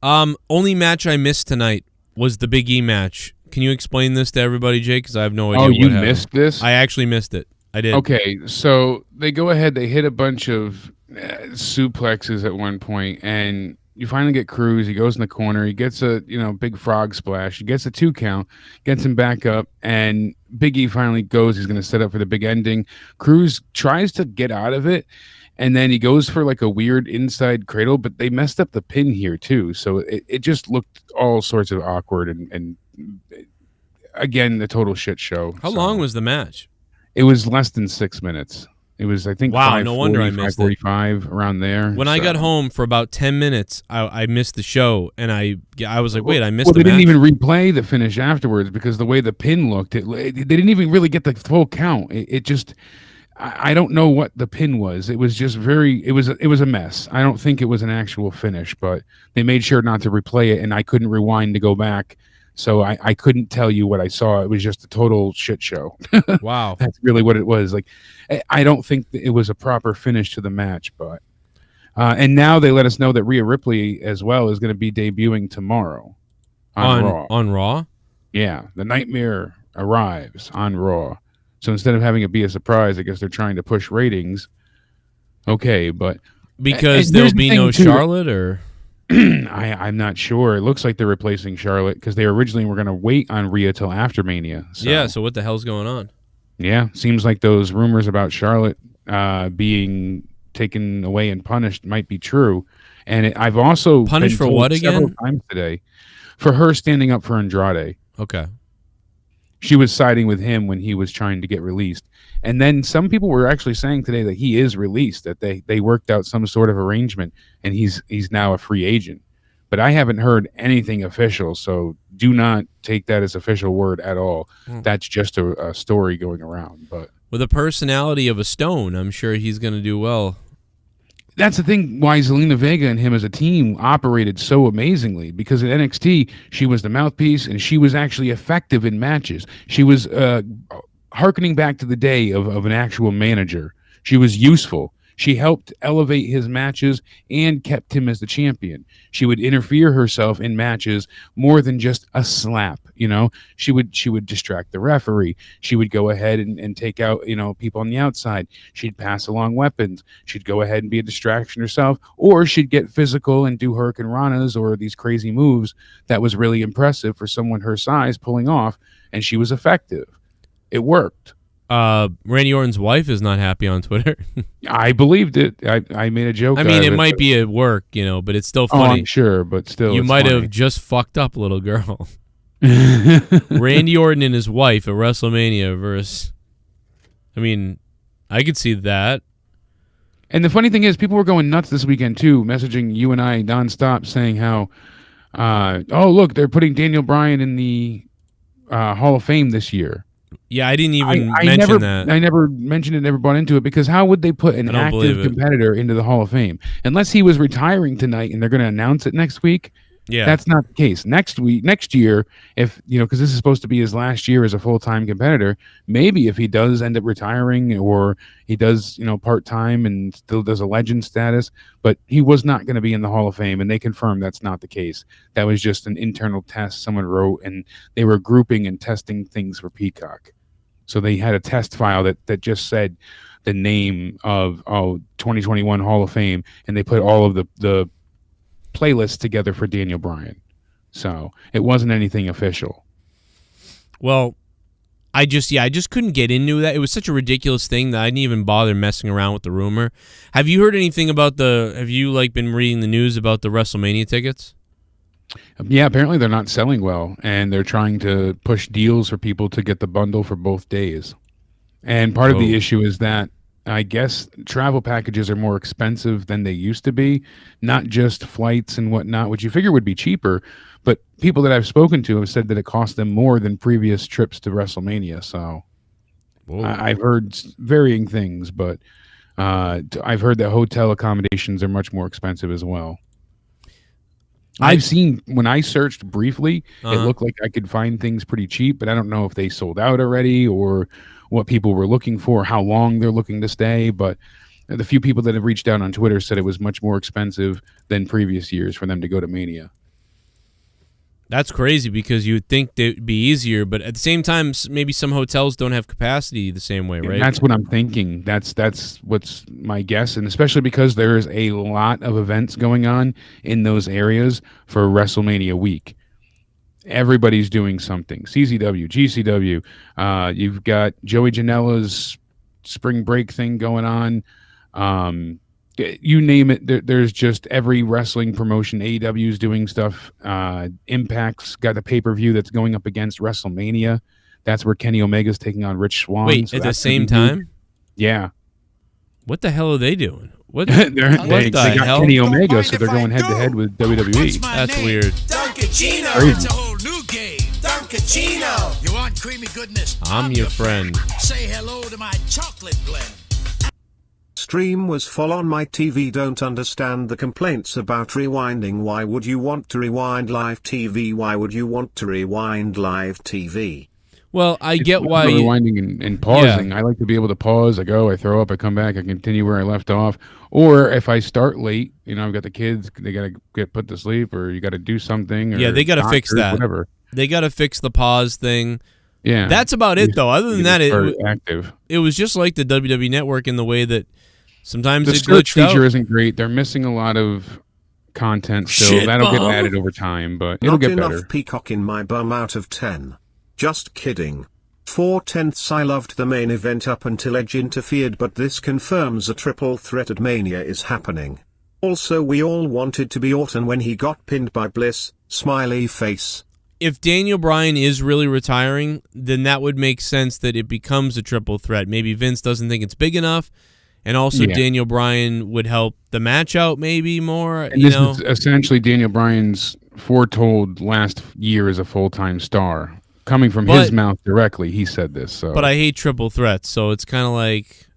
Only match I missed tonight was the Big E match. Can you explain this to everybody, Jake? Because I have no idea what happened. Oh, you missed this? I actually missed it. I did. Okay, so they go ahead, they hit a bunch of suplexes at one point, and you finally get Cruz. He goes in the corner. He gets a big frog splash. He gets a 2 count, gets him back up, and Big E finally goes. He's going to set up for the big ending. Cruz tries to get out of it, and then he goes for like a weird inside cradle, but they messed up the pin here too. So it just looked all sorts of awkward and again, the total shit show. How long was the match? It was less than 6 minutes. It was, I think, wow, no wonder I missed 5:45 around there. When I got home for about 10 minutes, I missed the show, and I was like, wait, I missed the match? They didn't even replay the finish afterwards because the way the pin looked, they didn't even really get the full count. It just... I don't know what the pin was. It was just it was a mess. I don't think it was an actual finish, but they made sure not to replay it, and I couldn't rewind to go back. So I couldn't tell you what I saw. It was just a total shit show. Wow. That's really what it was. Like, I don't think it was a proper finish to the match, but And now they let us know that Rhea Ripley as well is going to be debuting tomorrow on Raw. On Raw? Yeah, the Nightmare arrives on Raw. So instead of having it be a surprise, I guess they're trying to push ratings. Okay, but because there'll be no Charlotte, or I'm not sure. It looks like they're replacing Charlotte because they originally were going to wait on Rhea till after Mania. So. Yeah, so what the hell's going on? Yeah, seems like those rumors about Charlotte being taken away and punished might be true. And I've also punished for what again? Several times today for her standing up for Andrade. Okay. She was siding with him when he was trying to get released. And then some people were actually saying today that he is released, that they worked out some sort of arrangement and he's now a free agent. But I haven't heard anything official, so do not take that as official word at all. That's just a story going around. But with the personality of a stone, I'm sure he's going to do well. That's the thing why Zelina Vega and him as a team operated so amazingly, because at NXT, she was the mouthpiece and she was actually effective in matches. She was hearkening back to the day of an actual manager. She was useful. She helped elevate his matches and kept him as the champion. She would interfere herself in matches more than just a slap. You know, she would distract the referee. She would go ahead and take out, people on the outside. She'd pass along weapons. She'd go ahead and be a distraction herself, or she'd get physical and do Hurricane Ranas or these crazy moves that was really impressive for someone her size pulling off, and she was effective. It worked. Randy Orton's wife is not happy on Twitter. I believed it. I made a joke. I mean, it might be at work, but it's still funny. Oh, I'm sure, but still, you might have just fucked up, little girl. Randy Orton and his wife at WrestleMania versus. I mean, I could see that. And the funny thing is, people were going nuts this weekend too, messaging you and I nonstop, saying how, oh look, they're putting Daniel Bryan in the Hall of Fame this year. Yeah, I didn't even mention that. I never mentioned it, never bought into it, because how would they put an active competitor into the Hall of Fame? Unless he was retiring tonight and they're going to announce it next week. Yeah, that's not the case. Next year, if because this is supposed to be his last year as a full-time competitor, maybe if he does end up retiring or he does part-time and still does a legend status, but he was not going to be in the Hall of Fame, and they confirmed that's not the case. That was just an internal test someone wrote, and they were grouping and testing things for Peacock. So they had a test file that just said the name of 2021 Hall of Fame, and they put all of the playlist together for Daniel Bryan. So it wasn't anything official. Well, I just couldn't get into that. It was such a ridiculous thing that I didn't even bother messing around with the rumor. Have you heard anything about have you been reading the news about the WrestleMania tickets? Yeah, apparently they're not selling well, and they're trying to push deals for people to get the bundle for both days. And part of the issue is that I guess travel packages are more expensive than they used to be, not just flights and whatnot, which you figure would be cheaper. But people that I've spoken to have said that it cost them more than previous trips to WrestleMania. So I've heard varying things, but I've heard that hotel accommodations are much more expensive as well. I've seen, when I searched briefly, it looked like I could find things pretty cheap, but I don't know if they sold out already or what people were looking for, how long they're looking to stay. But the few people that have reached out on Twitter said it was much more expensive than previous years for them to go to Mania. That's crazy, because you would think it would be easier, but at the same time, maybe some hotels don't have capacity the same way, right? And that's what I'm thinking. That's what's my guess, and especially because there's a lot of events going on in those areas for WrestleMania week. Everybody's doing something. CZW, GCW. You've got Joey Janela's spring break thing going on. You name it. There's just every wrestling promotion. AEW is doing stuff. Impact's got the pay-per-view that's going up against WrestleMania. That's where Kenny Omega's taking on Rich Swann. Wait, so at the same time? Yeah. What the hell are they doing? What they the got hell? Kenny Omega, so they're going head-to-head with WWE. That's weird. Duncachino. Crazy. It's a whole new game. Duncachino. You want creamy goodness? I'm your friend. Say hello to my chocolate blend. Stream was full on my TV. Don't understand the complaints about rewinding. Why would you want to rewind live TV? Why would you want to rewind live TV? Well, I get It's why rewinding and pausing. I like to be able to pause. I go, I throw up, I come back, I continue where I left off. Or if I start late, I've got the kids, they got to get put to sleep, or you got to do something. Or they got to fix that. Whatever. They got to fix the pause thing. Yeah, that's about it, though. Other than that, active. It was just like the WWE Network in the way that sometimes the it search glitched feature out. isn't great. They're missing a lot of content still. That'll get added over time, but it'll get better. Not enough Peacock in my bum out of 10. Just kidding. 4/10. I loved the main event up until Edge interfered, but this confirms a triple threat at Mania is happening. Also, we all wanted to be Orton when he got pinned by Bliss. Smiley face. If Daniel Bryan is really retiring, then that would make sense that it becomes a triple threat. Maybe Vince doesn't think it's big enough, and also Daniel Bryan would help the match out maybe more. And this is essentially Daniel Bryan's foretold last year as a full-time star. Coming from his mouth directly, he said this. So, but I hate triple threats, so it's kind of like,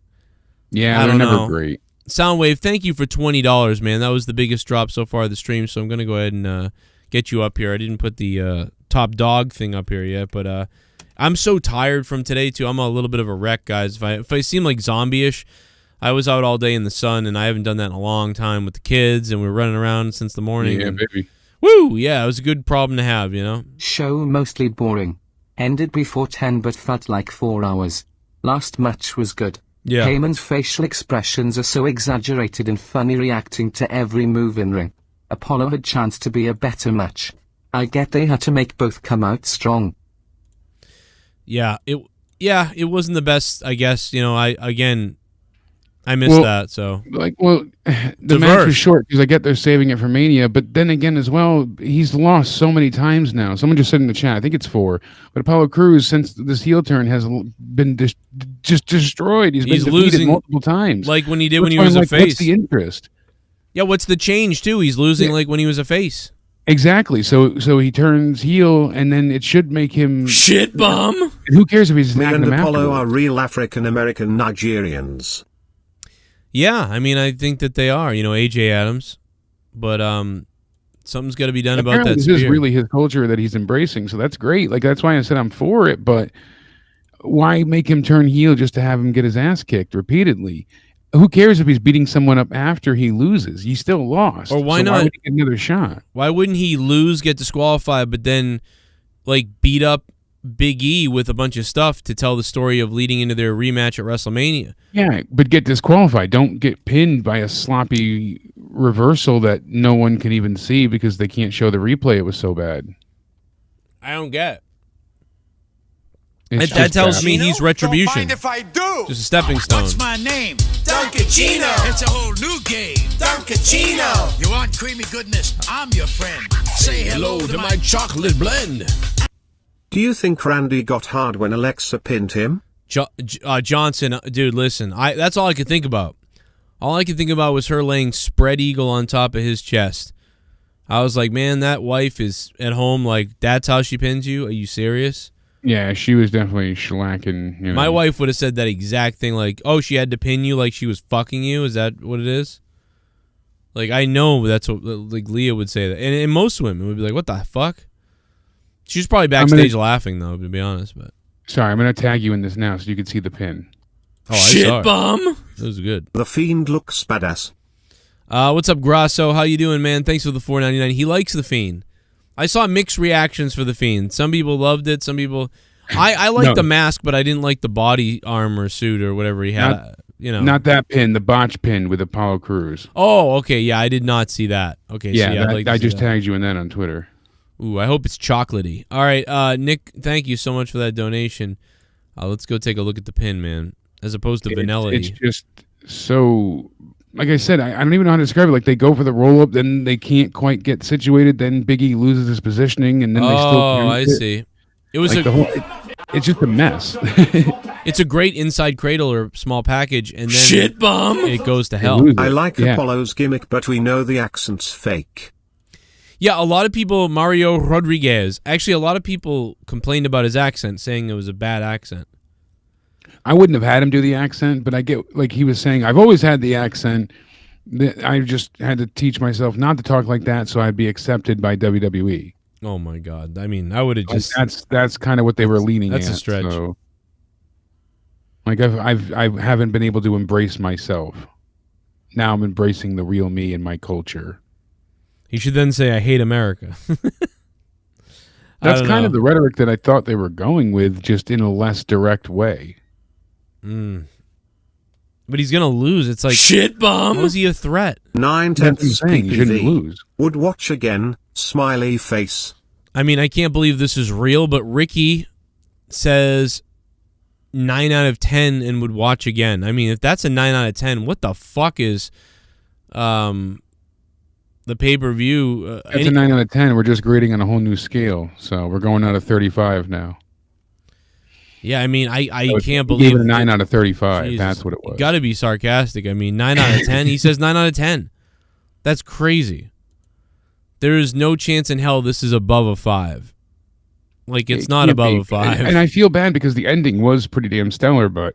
I don't know. Never great. Soundwave, thank you for $20, man. That was the biggest drop so far of the stream. So I'm gonna go ahead and get you up here. I didn't put the top dog thing up here yet, but I'm so tired from today too. I'm a little bit of a wreck, guys. If I seem like zombie-ish, I was out all day in the sun, and I haven't done that in a long time with the kids, and we're running around since the morning. Yeah, baby. Woo! Yeah, it was a good problem to have, Show mostly boring. Ended before 10 but felt like 4 hours. Last match was good. Yeah. Heyman's facial expressions are so exaggerated and funny, reacting to every move in ring. Apollo had chance to be a better match. I get they had to make both come out strong. Yeah, it wasn't the best, I guess. I missed that. So the match was short because I get they're saving it for Mania, but then again as well, he's lost so many times now. Someone just said in the chat, I think it's 4, but Apollo Crews, since this heel turn, has been just destroyed. He's been defeated multiple times, like when he did when he was a face. What's the interest? Yeah, what's the change too? He's losing like when he was a face. Exactly. So he turns heel, and then it should make him shit bum. Who cares if he's attacking and him Apollo are real African American Nigerians. Yeah, I mean, I think that they are. AJ Adams, but something's got to be done about that. This is really his culture that he's embracing, so that's great. Like that's why I said I'm for it. But why make him turn heel just to have him get his ass kicked repeatedly? Who cares if he's beating someone up after he loses? He still lost. Or why not? Why would he get another shot? Why wouldn't he lose, get disqualified, but then beat up Big E with a bunch of stuff to tell the story of leading into their rematch at WrestleMania? Yeah, but get disqualified. Don't get pinned by a sloppy reversal that no one can even see because they can't show the replay. It was so bad. I don't get it. That tells me he's retribution. Don't mind if I do. Just a stepping stone. What's my name? Duncachino. It's a whole new game. Duncachino. You want creamy goodness? I'm your friend. Say hello to my chocolate blend. Do you think Randy got hard when Alexa pinned him? Johnson, dude, listen. That's all I could think about. All I could think about was her laying spread eagle on top of his chest. I was like, man, that wife is at home. Like, that's how she pins you? Are you serious? Yeah, she was definitely shellacking. My wife would have said that exact thing. Like, oh, she had to pin you like she was fucking you. Is that what it is? Like, I know that's what Leah would say that. And most women would be like, what the fuck? She was probably backstage laughing, though, to be honest. But sorry, I'm going to tag you in this now so you can see the pin. Oh, shit, I saw bum! That was good. The Fiend looks badass. What's up, Grasso? How you doing, man? Thanks for the $4.99. He likes the Fiend. I saw mixed reactions for the Fiend. Some people loved it. Some people... I liked the mask, but I didn't like the body armor suit or whatever he had. Not that pin, the botch pin with Apollo Crews. Oh, okay. Yeah, I did not see that. Okay, yeah, so I just tagged you in that on Twitter. Ooh, I hope it's chocolatey. All right, Nick, thank you so much for that donation. Let's go take a look at the pin, man, as opposed to vanilla. It's just so... Like I said, I don't even know how to describe it. Like, they go for the roll-up, then they can't quite get situated, then Big E loses his positioning, and then they still can't. I see. It was it's just a mess. It's a great inside cradle or small package, and then shit bum. It goes to hell. I like Apollo's gimmick, but we know the accent's fake. Yeah, a lot of people, Mario Rodriguez, actually a lot of people complained about his accent, saying it was a bad accent. I wouldn't have had him do the accent, but I get, like he was saying, I've always had the accent. I just had to teach myself not to talk like that so I'd be accepted by WWE. Oh my God! I mean, I would have just. That's kind of what they were leaning at. That's a stretch. So, like I haven't been able to embrace myself. Now I'm embracing the real me and my culture. He should then say, "I hate America." That's kind of the rhetoric that I thought they were going with, just in a less direct way. But he's gonna lose. It's like Shit bomb. How is he a threat? 9/10 You shouldn't lose. Would watch again. Smiley face. I mean, I can't believe this is real, but Ricky says 9 out of 10 and would watch again. I mean, if that's a 9 out of 10, what the fuck is the pay-per-view? That's a 9 out of 10. We're just grading on a whole new scale. So we're going out of 35 now. Yeah, I mean, I can't He believe gave it a 9 out of 35. Jesus, That's what it was. Got to be sarcastic. I mean, 9 out of 10. He says 9 out of 10. That's crazy. There is no chance in hell this is above a 5. Like, it's not above a 5. And I feel bad because the ending was pretty damn stellar, but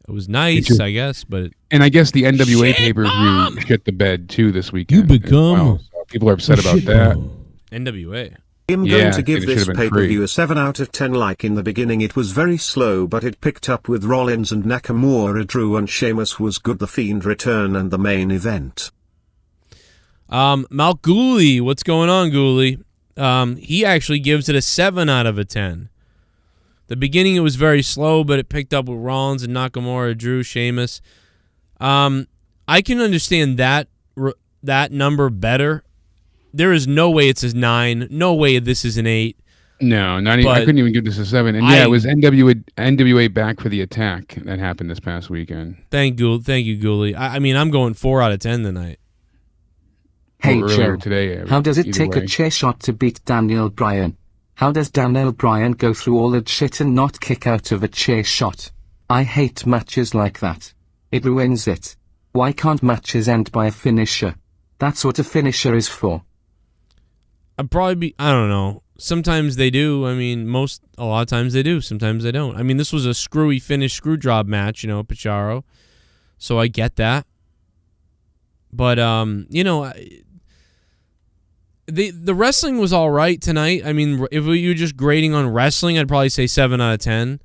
it was nice, I guess. But and I guess the NWA pay-per-view shit the bed too this weekend. You become so people are upset about that. NWA. I'm Yeah, going to give it should this have been pay-per-view free. a 7 out of 10. Like in the beginning it was very slow, but it picked up with Rollins and Nakamura. Drew and Sheamus was good. The Fiend return and the main event. Mal Gooley, what's going on, Gooley? He actually gives it a 7 out of a 10. The beginning it was very slow, but it picked up with Rollins and Nakamura, Drew, Sheamus. I can understand that number better. There is no way it's a 9. No way this is an 8. No, not even. I couldn't even give this a 7. And it was NWA back for the attack that happened this past weekend. Thank you, Gooley. I mean, I'm going 4 out of 10 tonight. Hey Joe, today, how does it take a chair shot to beat Daniel Bryan? How does Daniel Bryan go through all that shit and not kick out of a chair shot? I hate matches like that. It ruins it. Why can't matches end by a finisher? That's what a finisher is for. I don't know. Sometimes they do. I mean, a lot of times they do. Sometimes they don't. I mean, this was a screwy finish, screw job match, Pacharo. So I get that. But, the wrestling was all right tonight. I mean, if you were just grading on wrestling, I'd probably say 7 out of 10.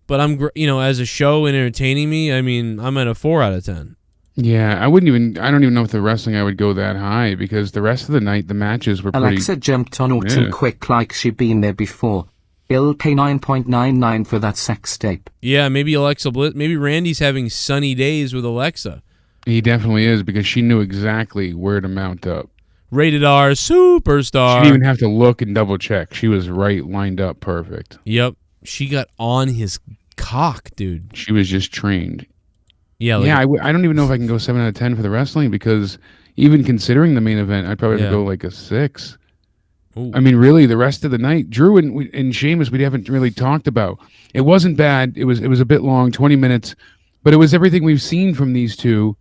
But as a show and entertaining me, I mean, I'm at a 4 out of 10. Yeah, I don't even know if the wrestling I would go that high because the rest of the night, the matches were pretty... Alexa jumped on Orton quick like she been there before. I'll pay 9.99 for that sex tape. Yeah, maybe Alexa Bliss, maybe Randy's having sunny days with Alexa. He definitely is because she knew exactly where to mount up. Rated R superstar. She didn't even have to look and double check. She was lined up perfect. Yep. She got on his cock, dude. She was just trained. Yeah, I don't even know if I can go 7 out of 10 for the wrestling because even considering the main event, I'd probably have to go like a 6. Ooh. I mean, really, the rest of the night, Drew and Sheamus, we haven't really talked about. It wasn't bad. It was a bit long, 20 minutes, but it was everything we've seen from these two,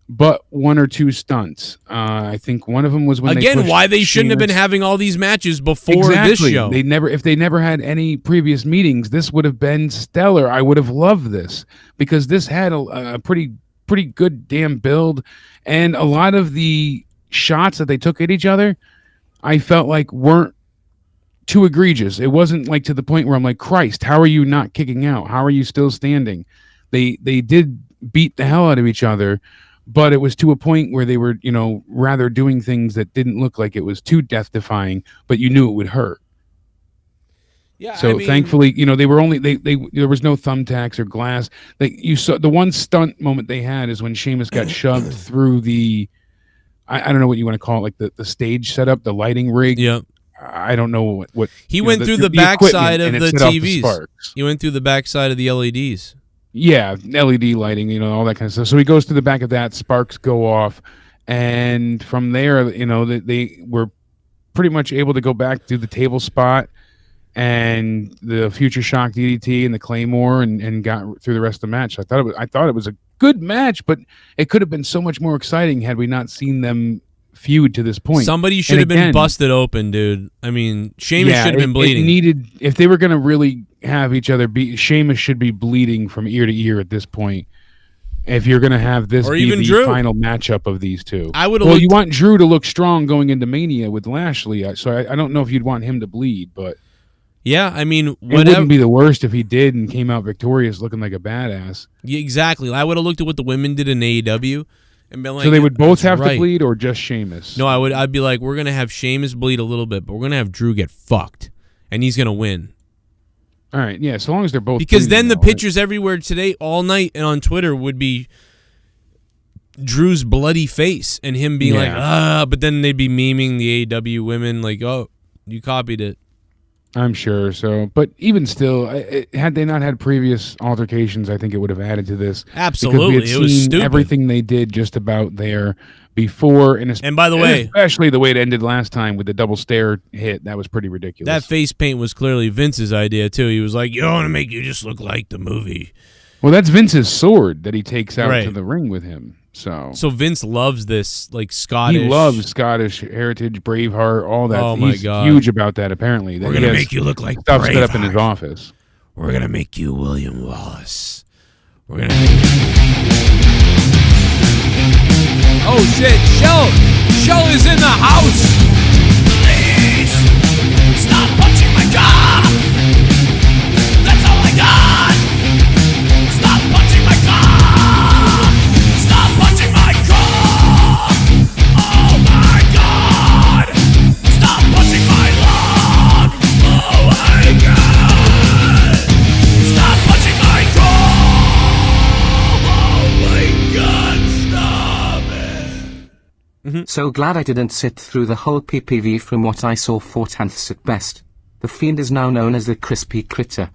but 1 or 2 stunts. I think one of them was when why they shouldn't have been having all these matches before this show. If they never had any previous meetings, this would have been stellar. I would have loved this because this had a pretty good damn build, and a lot of the shots that they took at each other, I felt like weren't too egregious. It wasn't like to the point where I'm like, Christ, how are you not kicking out? How are you still standing? They did beat the hell out of each other. But it was to a point where they were, rather doing things that didn't look like it was too death-defying, but you knew it would hurt. Yeah. So thankfully, they were only there was no thumbtacks or glass. You saw the one stunt moment they had is when Sheamus got shoved through the, I don't know what you want to call it, like the stage setup, the lighting rig. Yeah. I don't know what he went through the backside of the TVs. He went through the backside of the LEDs. Yeah, LED lighting, all that kind of stuff. So he goes to the back of that, sparks go off, and from there, they were pretty much able to go back to the table spot and the Future Shock DDT and the Claymore and got through the rest of the match. I thought it was a good match, but it could have been so much more exciting had we not seen them feud to this point. Somebody should have been busted open, dude. I mean, Sheamus should have been bleeding. If they were going to really have each other beat, Sheamus should be bleeding from ear to ear at this point. If you're going to have this Or be even the Drew. final matchup of these two. I would. Well, you want Drew to look strong going into Mania with Lashley, so I don't know if you'd want him to bleed, but Yeah, I mean, it whatever. wouldn't be the worst if he did and came out victorious looking like a badass. Yeah, exactly. I would have looked at what the women did in AEW and been like, So they would both "That's have right." to bleed or just Sheamus? No, I'd be like, we're gonna have Sheamus bleed a little bit, but we're gonna have Drew get fucked, and he's gonna win. All right, yeah, so long as they're both Because then bleeding, the though, right? pictures everywhere today, all night, and on Twitter would be Drew's bloody face and him being like, but then they'd be memeing the AEW women like, oh, you copied it. I'm sure so. But even still, had they not had previous altercations, I think it would have added to this. Absolutely. Because we had It was seen stupid. everything they did just about there before. And by the way, especially the way it ended last time with the double stare hit, that was pretty ridiculous. that face paint was clearly Vince's idea, too. He was like, I want to make you just look like the movie. Well, that's Vince's sword that he takes out Right. to the ring with him. So Vince loves this, like, Scottish. he loves Scottish heritage, Braveheart, all that. Oh, my He's God. huge about that, apparently. That We're he gonna has make you look like stuff set up in his Braveheart. office. We're gonna make you William Wallace. We're gonna. Oh, shit. Shell is in the house. Please stop punching my car. That's all I got. Stop punching my car. Stop punching my car. Oh my God. Stop punching my log. Oh my God. Stop punching my car. Oh my God. Stop it. So glad I didn't sit through the whole PPV. From what I saw, 4/10 at best. The Fiend is now known as the Crispy Critter.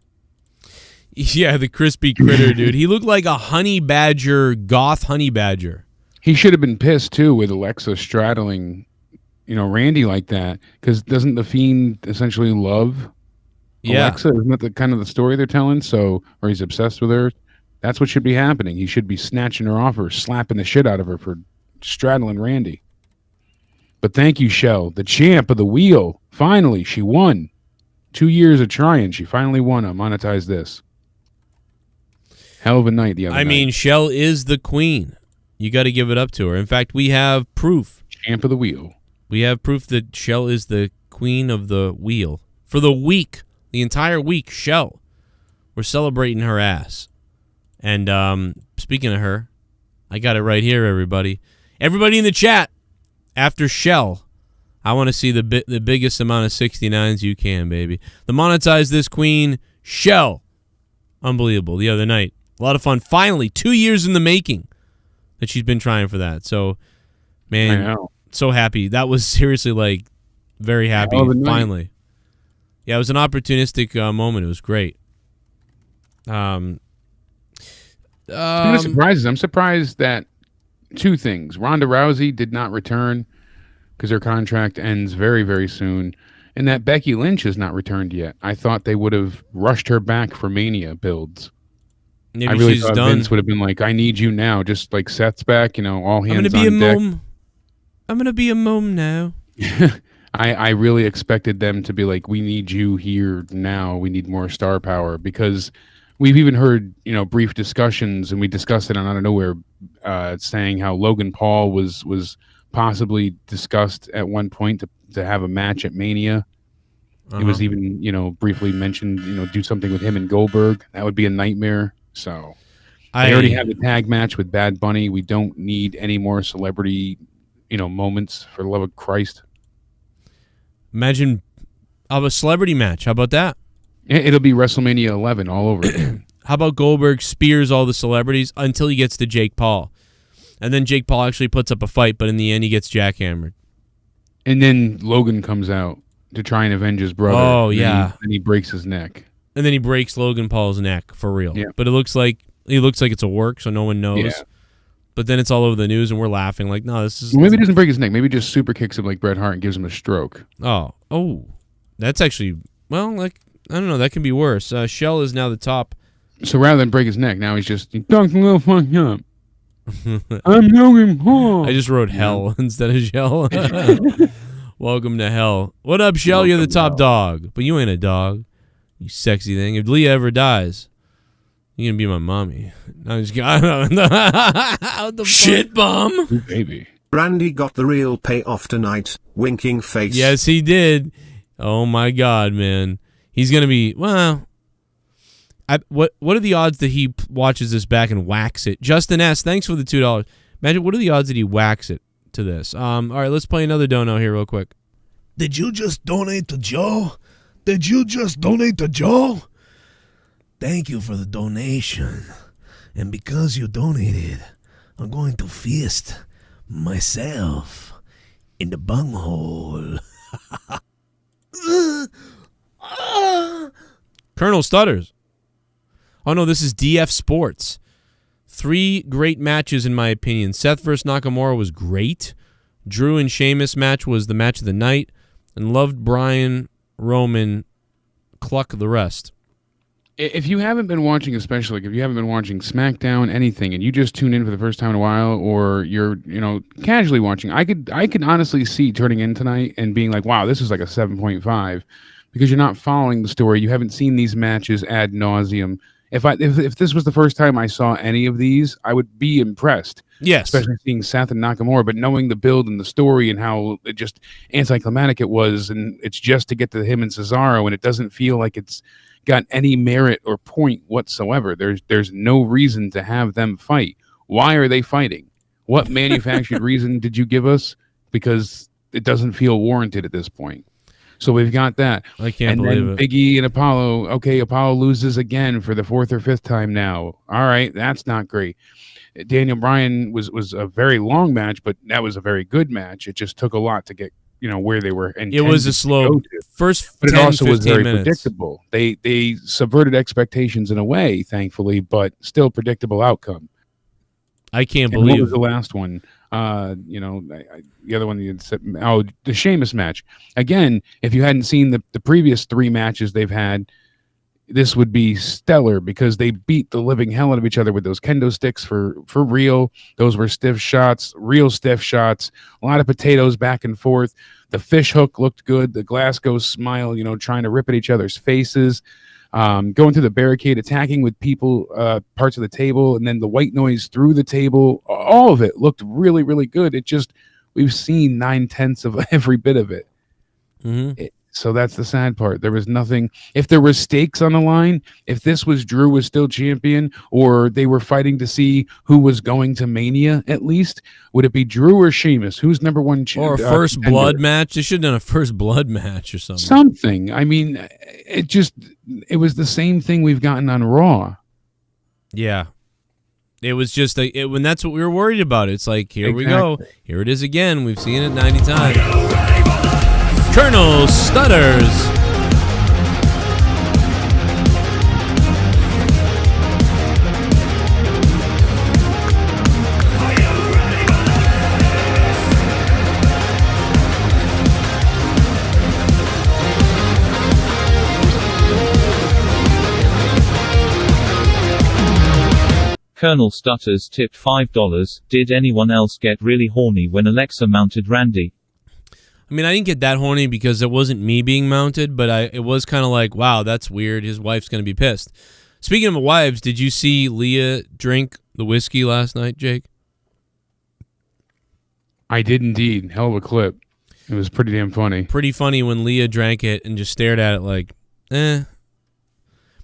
Yeah, the crispy critter, dude. He looked like a honey badger, goth honey badger. He should have been pissed too with Alexa straddling, Randy like that. Because doesn't the Fiend essentially love Alexa? Isn't that the kind of the story they're telling? So, or he's obsessed with her. That's what should be happening. He should be snatching her off her, slapping the shit out of her for straddling Randy. But thank you, Shell, the champ of the wheel. Finally, she won. 2 years of trying. She finally won. I monetized this. Hell of a night the other night. I mean, Shell is the queen. You got to give it up to her. In fact, we have proof. Champ of the wheel. We have proof that Shell is the queen of the wheel. For the week, the entire week, Shell, we're celebrating her ass. And speaking of her, I got it right here, everybody. Everybody in the chat, after Shell, I want to see the biggest amount of 69s you can, baby. The monetize this queen, Shell. Unbelievable. The other night. A lot of fun. Finally, 2 years in the making that she's been trying for that. So, man, I know. so happy. That was seriously, like, very happy. Hell of a night. Finally. Yeah, it was an opportunistic moment. It was great. Speaking of surprises, I'm surprised that two things. Ronda Rousey did not return because her contract ends very, very soon, and that Becky Lynch has not returned yet. I thought they would have rushed her back for Mania builds. Maybe I really she's thought done. Vince would have been like, I need you now, just like Seth's back, all I'm hands gonna be a on deck. mom. I'm gonna be a mom now. I really expected them to be like, we need you here now. We need more star power, because we've even heard, brief discussions, and we discussed it on Out of Nowhere, saying how Logan Paul was possibly discussed at one point to have a match at Mania. It was even, briefly mentioned, do something with him and Goldberg. That would be a nightmare. So they already have the tag match with Bad Bunny. We don't need any more celebrity, moments, for the love of Christ. Imagine a celebrity match. How about that? It'll be WrestleMania 11 all over again. How about Goldberg spears all the celebrities until he gets to Jake Paul? And then Jake Paul actually puts up a fight, but in the end he gets jackhammered. And then Logan comes out to try and avenge his brother. Oh, and yeah. And he breaks his neck. And then he breaks Logan Paul's neck for real. Yeah. But he looks like it's a work, so no one knows. Yeah. But then it's all over the news, and we're laughing like, no, this is... Well, maybe he doesn't break his neck. Maybe he just super kicks him like Bret Hart and gives him a stroke. Oh. That's actually... Well, like, I don't know. That can be worse. Shell is now the top. So rather than break his neck, now he's just, he talks a little fucked up. I'm Logan Paul. I just wrote hell instead of Shell. Welcome to hell. What up, Shell? You're the top dog. But you ain't a dog. You sexy thing. If Leah ever dies, You're gonna be my mommy. No, just the shit bum. Ooh, baby. Randy got the real payoff tonight, winking face. Yes, he did. Oh my God, man. He's gonna be what are the odds that he watches this back and whacks it? Justin S., thanks for the $2. Imagine what are the odds that he whacks it to this? All right, let's play another dono here real quick. Did you just donate to Joe? Did you just donate to Joe? Thank you for the donation. And because you donated, I'm going to fist myself in the bunghole. Colonel Stutters. Oh, no, this is DF Sports. 3 great matches, in my opinion. Seth versus Nakamura was great. Drew and Sheamus match was the match of the night. And loved Brian Roman cluck the rest. If you haven't been watching, especially if you haven't been watching SmackDown, anything, and you just tune in for the first time in a while, or you're, casually watching, I could honestly see turning in tonight and being like, wow, this is like a 7.5, because you're not following the story. You haven't seen these matches ad nauseum. If this was the first time I saw any of these, I would be impressed. Yes. Especially seeing Seth and Nakamura, but knowing the build and the story and how it just anticlimactic it was, and it's just to get to him and Cesaro, and it doesn't feel like it's got any merit or point whatsoever. There's no reason to have them fight. Why are they fighting? What manufactured reason did you give us? Because it doesn't feel warranted at this point. So we've got that. I can't believe it. Big E and Apollo. Okay, Apollo loses again for the 4th or 5th time now. All right, that's not great. Daniel Bryan was a very long match, but that was a very good match. It just took a lot to get where they were. It was a slow first, but 10, it also was very minutes. predictable. They subverted expectations in a way, thankfully, but still predictable outcome. I can't And believe. What was the last one? The other one you said, the Sheamus match. Again, if you hadn't seen the previous 3 matches they've had, this would be stellar because they beat the living hell out of each other with those kendo sticks for real. Those were stiff shots, real stiff shots, a lot of potatoes back and forth. The fish hook looked good. The Glasgow smile, trying to rip at each other's faces, going through the barricade, attacking with people, parts of the table, and then the white noise through the table. All of it looked really, really good. We've seen 9/10 of every bit of it. Mm-hmm. So that's the sad part. There was nothing. If there were stakes on the line, if this was Drew was still champion, or they were fighting to see who was going to Mania, at least, would it be Drew or Sheamus? Who's number one? Or a first blood match? They should have done a first blood match or something. Something. I mean, it was the same thing we've gotten on Raw. Yeah. It was just when that's what we were worried about. It's like, here we go. Here it is again. We've seen it 90 times. Colonel Stutters. Colonel Stutters tipped $5. Did anyone else get really horny when Alexa mounted Randy? I mean, I didn't get that horny because it wasn't me being mounted, but it was kind of like, wow, that's weird. His wife's going to be pissed. Speaking of wives, did you see Leah drink the whiskey last night, Jake? I did indeed. Hell of a clip. It was pretty damn funny. Pretty funny when Leah drank it and just stared at it like, eh.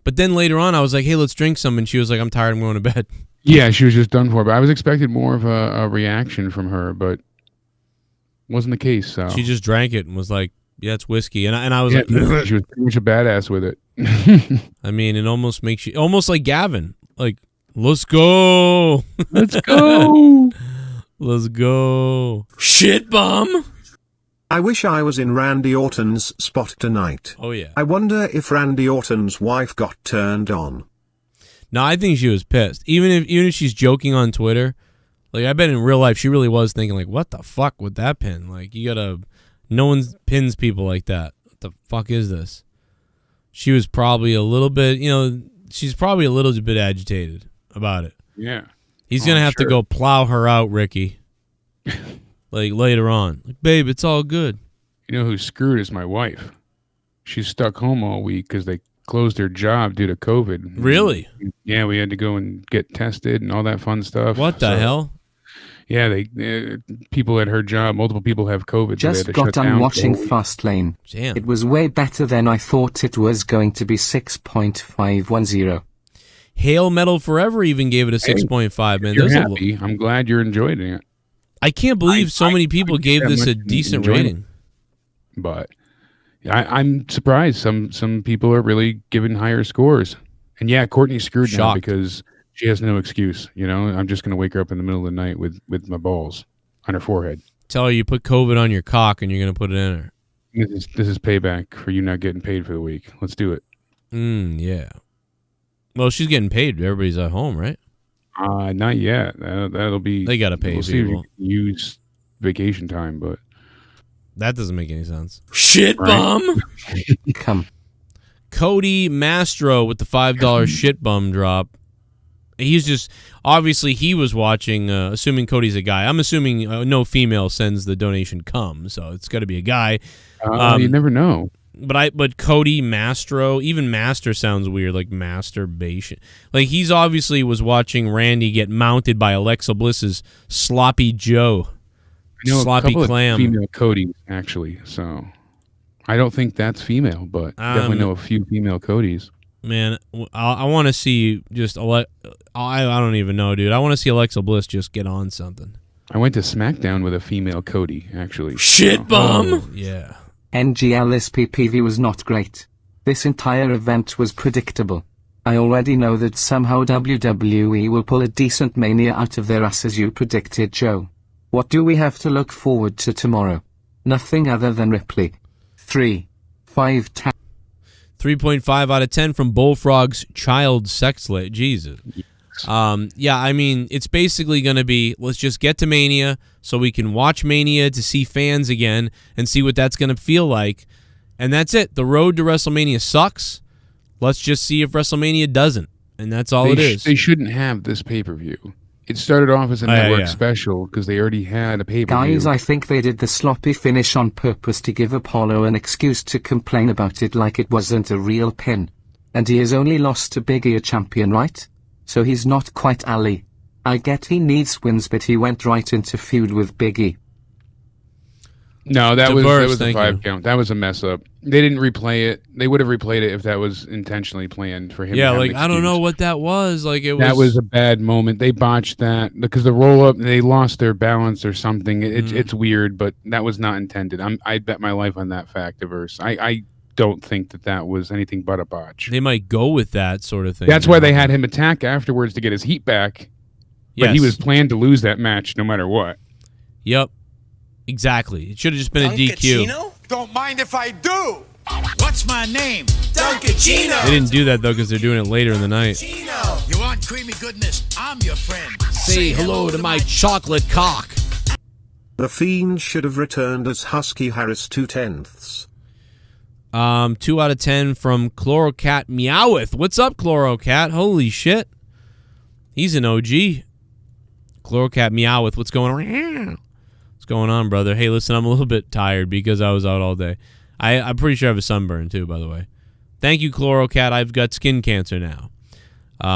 But then later on, I was like, hey, let's drink some. And she was like, I'm tired. I'm going to bed. Yeah, she was just done for. But I was expecting more of a reaction from her, but wasn't the case. So she just drank it and was like, yeah, it's whiskey. And I was like, she was pretty much a badass with it. I mean, it almost makes you almost like Gavin. Like, let's go. Let's go. Let's go. Shit bum. I wish I was in Randy Orton's spot tonight. Oh, yeah. I wonder if Randy Orton's wife got turned on. No, I think she was pissed. Even if she's joking on Twitter, like I bet in real life she really was thinking like, what the fuck with that pin? Like no one pins people like that. What the fuck is this? She was probably a little bit, she's probably a little bit agitated about it. Yeah. He's going to have to go plow her out, Ricky. Like later on. Like, babe, it's all good. You know who's screwed is my wife. She's stuck home all week because they closed their job due to COVID. Really? Yeah, we had to go and get tested and all that fun stuff. What the hell? Yeah, people at her job, multiple people have COVID. Just so got done watching Fastlane. Damn. It was way better than I thought it was going to be. 6.510. Hail Metal Forever even gave it a 6.5, man. You're happy. I'm glad you're enjoying it. I can't believe so many people gave this a decent rating. But I'm surprised. Some people are really giving higher scores. And yeah, Courtney's screwed now because she has no excuse. You know, I'm just going to wake her up in the middle of the night with my balls on her forehead. Tell her you put COVID on your cock and you're going to put it in her. This is payback for you not getting paid for the week. Let's do it. Yeah. Well, she's getting paid. Everybody's at home, right? Not yet. That'll be. They got to pay we'll see if people. you use vacation time, but that doesn't make any sense. Shit Right. bum. Come. Cody Mastro with the $5 shit bum drop. He's just obviously he was watching. Assuming Cody's a guy. I'm assuming no female sends the donation come, so it's got to be a guy. You never know. But Cody Mastro, even master sounds weird, like masturbation. Like he's obviously was watching Randy get mounted by Alexa Bliss's Sloppy Joe. I know Sloppy a couple Clam. of female Codys actually, so I don't think that's female, but definitely know a few female Codys. Man, I want to see just I don't even know, dude. I want to see Alexa Bliss just get on something. I went to SmackDown with a female Cody, actually. Shit bum. Yeah. NGL's PPV was not great. This entire event was predictable. I already know that somehow WWE will pull a decent Mania out of their ass as you predicted, Joe. What do we have to look forward to tomorrow? Nothing other than Ripley. 3, 5, 10. 3.5 out of 10 from Bullfrog's Child Sexlet. Jesus. Yeah, I mean, it's basically going to be, let's just get to Mania so we can watch Mania to see fans again and see what that's going to feel like. And that's it. The road to WrestleMania sucks. Let's just see if WrestleMania doesn't. And that's all it is. They shouldn't have this pay-per-view. It started off as a network special because they already had a pay-per-view. Guys, I think they did the sloppy finish on purpose to give Apollo an excuse to complain about it like it wasn't a real pin. And he has only lost to Big E, a champion, right? So he's not quite Ali. I get he needs wins, but he went right into feud with Big E. No, that was a 5 count. That was a mess up. They didn't replay it. They would have replayed it if that was intentionally planned for him. Yeah, to have like an I don't excuse. know what that was. Like That was a bad moment. They botched that because the roll up. They lost their balance or something. It's weird, but that was not intended. I bet my life on that Factiverse. I don't think that was anything but a botch. They might go with that sort of thing. That's why they had him attack afterwards to get his heat back. But he was planned to lose that match no matter what. Yep. Exactly. It should have just been a DQ. Don't mind if I do. What's my name? Duncachino. They didn't do that, though, because they're doing it later in the night. You want creamy goodness? I'm your friend. Say hello to my chocolate cock. The Fiend should have returned as Husky Harris 2/10. 2 out of 10 from Chlorocat Meowth. What's up, Chlorocat? Holy shit. He's an OG. Chlorocat Meowth. What's going on? What's going on, brother? Hey, listen, I'm a little bit tired because I was out all day. I'm pretty sure I have a sunburn, too, by the way. Thank you, Chlorocat. I've got skin cancer now.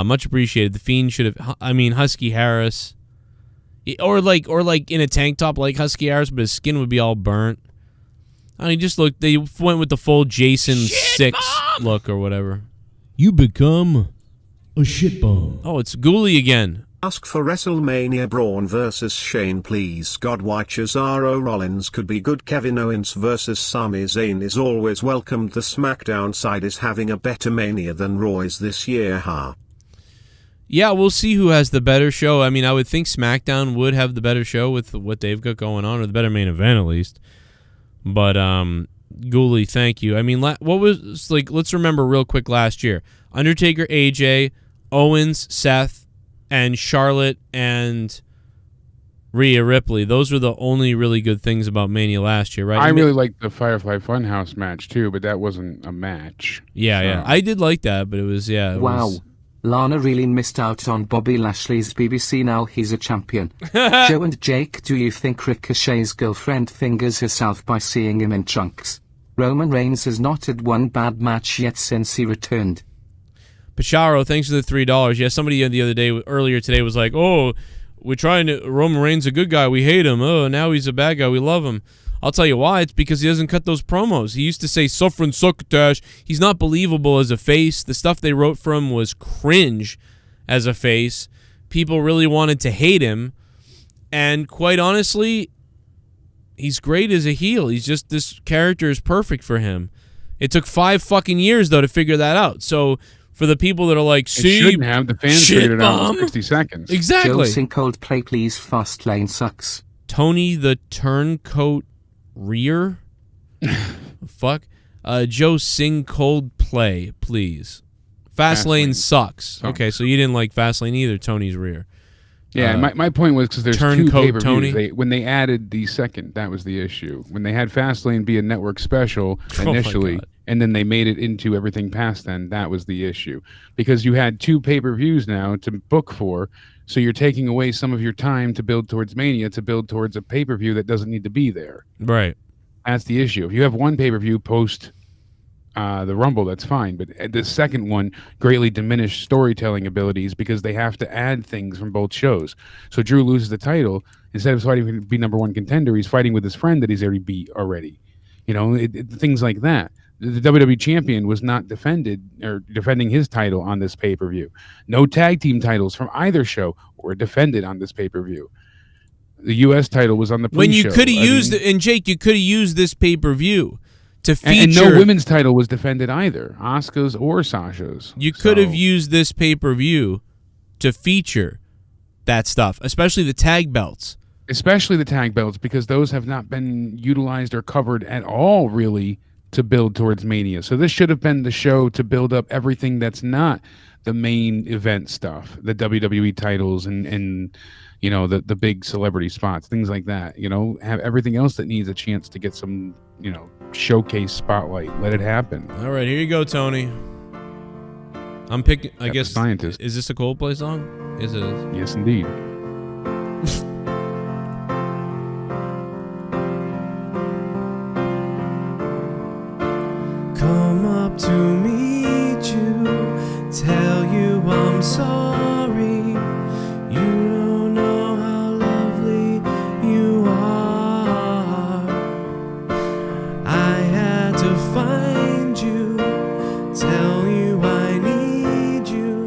Much appreciated. The Fiend should have... I mean, Husky Harris. Or like in a tank top like Husky Harris, but his skin would be all burnt. I mean, just look. They went with the full Jason 6 look or whatever. You become a shit bomb. Oh, it's Ghoulie again. Ask for WrestleMania Braun versus Shane, please. God, why Cesaro Rollins could be good. Kevin Owens versus Sami Zayn is always welcomed. The SmackDown side is having a better Mania than Roy's this year, Yeah, we'll see who has the better show. I mean, I would think SmackDown would have the better show with what they've got going on, or the better main event at least. But Ghoulie, thank you. I mean, what was like? Let's remember real quick last year: Undertaker, AJ, Owens, Seth, and Charlotte and Rhea Ripley. Those were the only really good things about Mania last year, right? I really liked the Firefly Funhouse match too, but that wasn't a match. Yeah, I did like that, but it was Wow. Lana really missed out on Bobby Lashley's BBC. Now he's a champion. Joe and Jake, do you think Ricochet's girlfriend fingers herself by seeing him in trunks? Roman Reigns has not had one bad match yet since he returned. Pacharo, thanks for the $3. Yeah, somebody the other day, earlier today, was like, "Oh, we're trying to. Roman Reigns a good guy. We hate him. Oh, now he's a bad guy. We love him." I'll tell you why. It's because he doesn't cut those promos. He used to say "suffering succotash." He's not believable as a face. The stuff they wrote for him was cringe as a face. People really wanted to hate him, and quite honestly, he's great as a heel. He's just, this character is perfect for him. It took 5 fucking years though to figure that out. So for the people that are like, "See, it shouldn't have. The fans figured it out in 60 seconds." Exactly. Joe sing Coldplay, please. Fastlane sucks. Tony the Turncoat Rear? Fuck. Joe, sing Coldplay, please. Fastlane sucks. Okay, so you didn't like Fastlane either, Tony's Rear. Yeah, my point was because there's two Turncoat Tony. pay-per-views. When they added the second, that was the issue. When they had Fastlane be a network special initially, and then they made it into everything past then, that was the issue. Because you had 2 pay-per-views now to book for, so you're taking away some of your time to build towards Mania, to build towards a pay-per-view that doesn't need to be there. Right. That's the issue. If you have one pay-per-view post the Rumble, that's fine. But the second one greatly diminished storytelling abilities because they have to add things from both shows. So Drew loses the title. Instead of fighting to be number 1 contender, he's fighting with his friend that he's already beat already. You know, things like that. The WWE champion was not defending his title on this pay-per-view. No tag team titles from either show were defended on this pay-per-view. The U.S. title was on the pre-show. When you could have used it, and Jake, you could have used this pay-per-view to feature. And no women's title was defended either, Asuka's or Sasha's. You could have used this pay-per-view to feature that stuff, especially the tag belts. Especially the tag belts, because those have not been utilized or covered at all, really, to build towards Mania. So this should have been the show to build up everything that's not the main event stuff, the WWE titles and you know, the big celebrity spots, things like that. You know, have everything else that needs a chance to get some, you know, showcase spotlight. Let it happen. All right, here you go, Tony. I'm picking, I guess, Scientist. Is this a Coldplay song? Is it? Yes, indeed. Come up to meet you, tell you I'm sorry. You don't know how lovely you are. I had to find you, tell you I need you,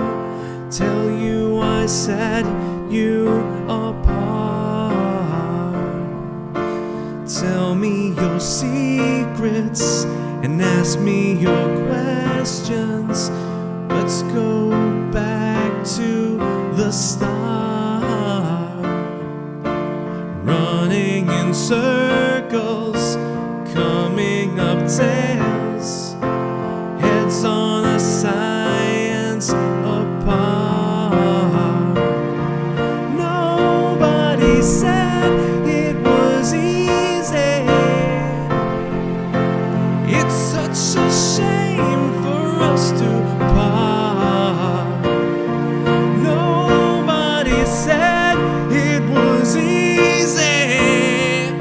tell you I set you apart. Tell me your secrets and ask me your questions. Let's go back to the start. Running in circles, coming up tails, heads on a science apart. Nobody said it was easy. It's such a shame for us to part. Nobody said it was easy.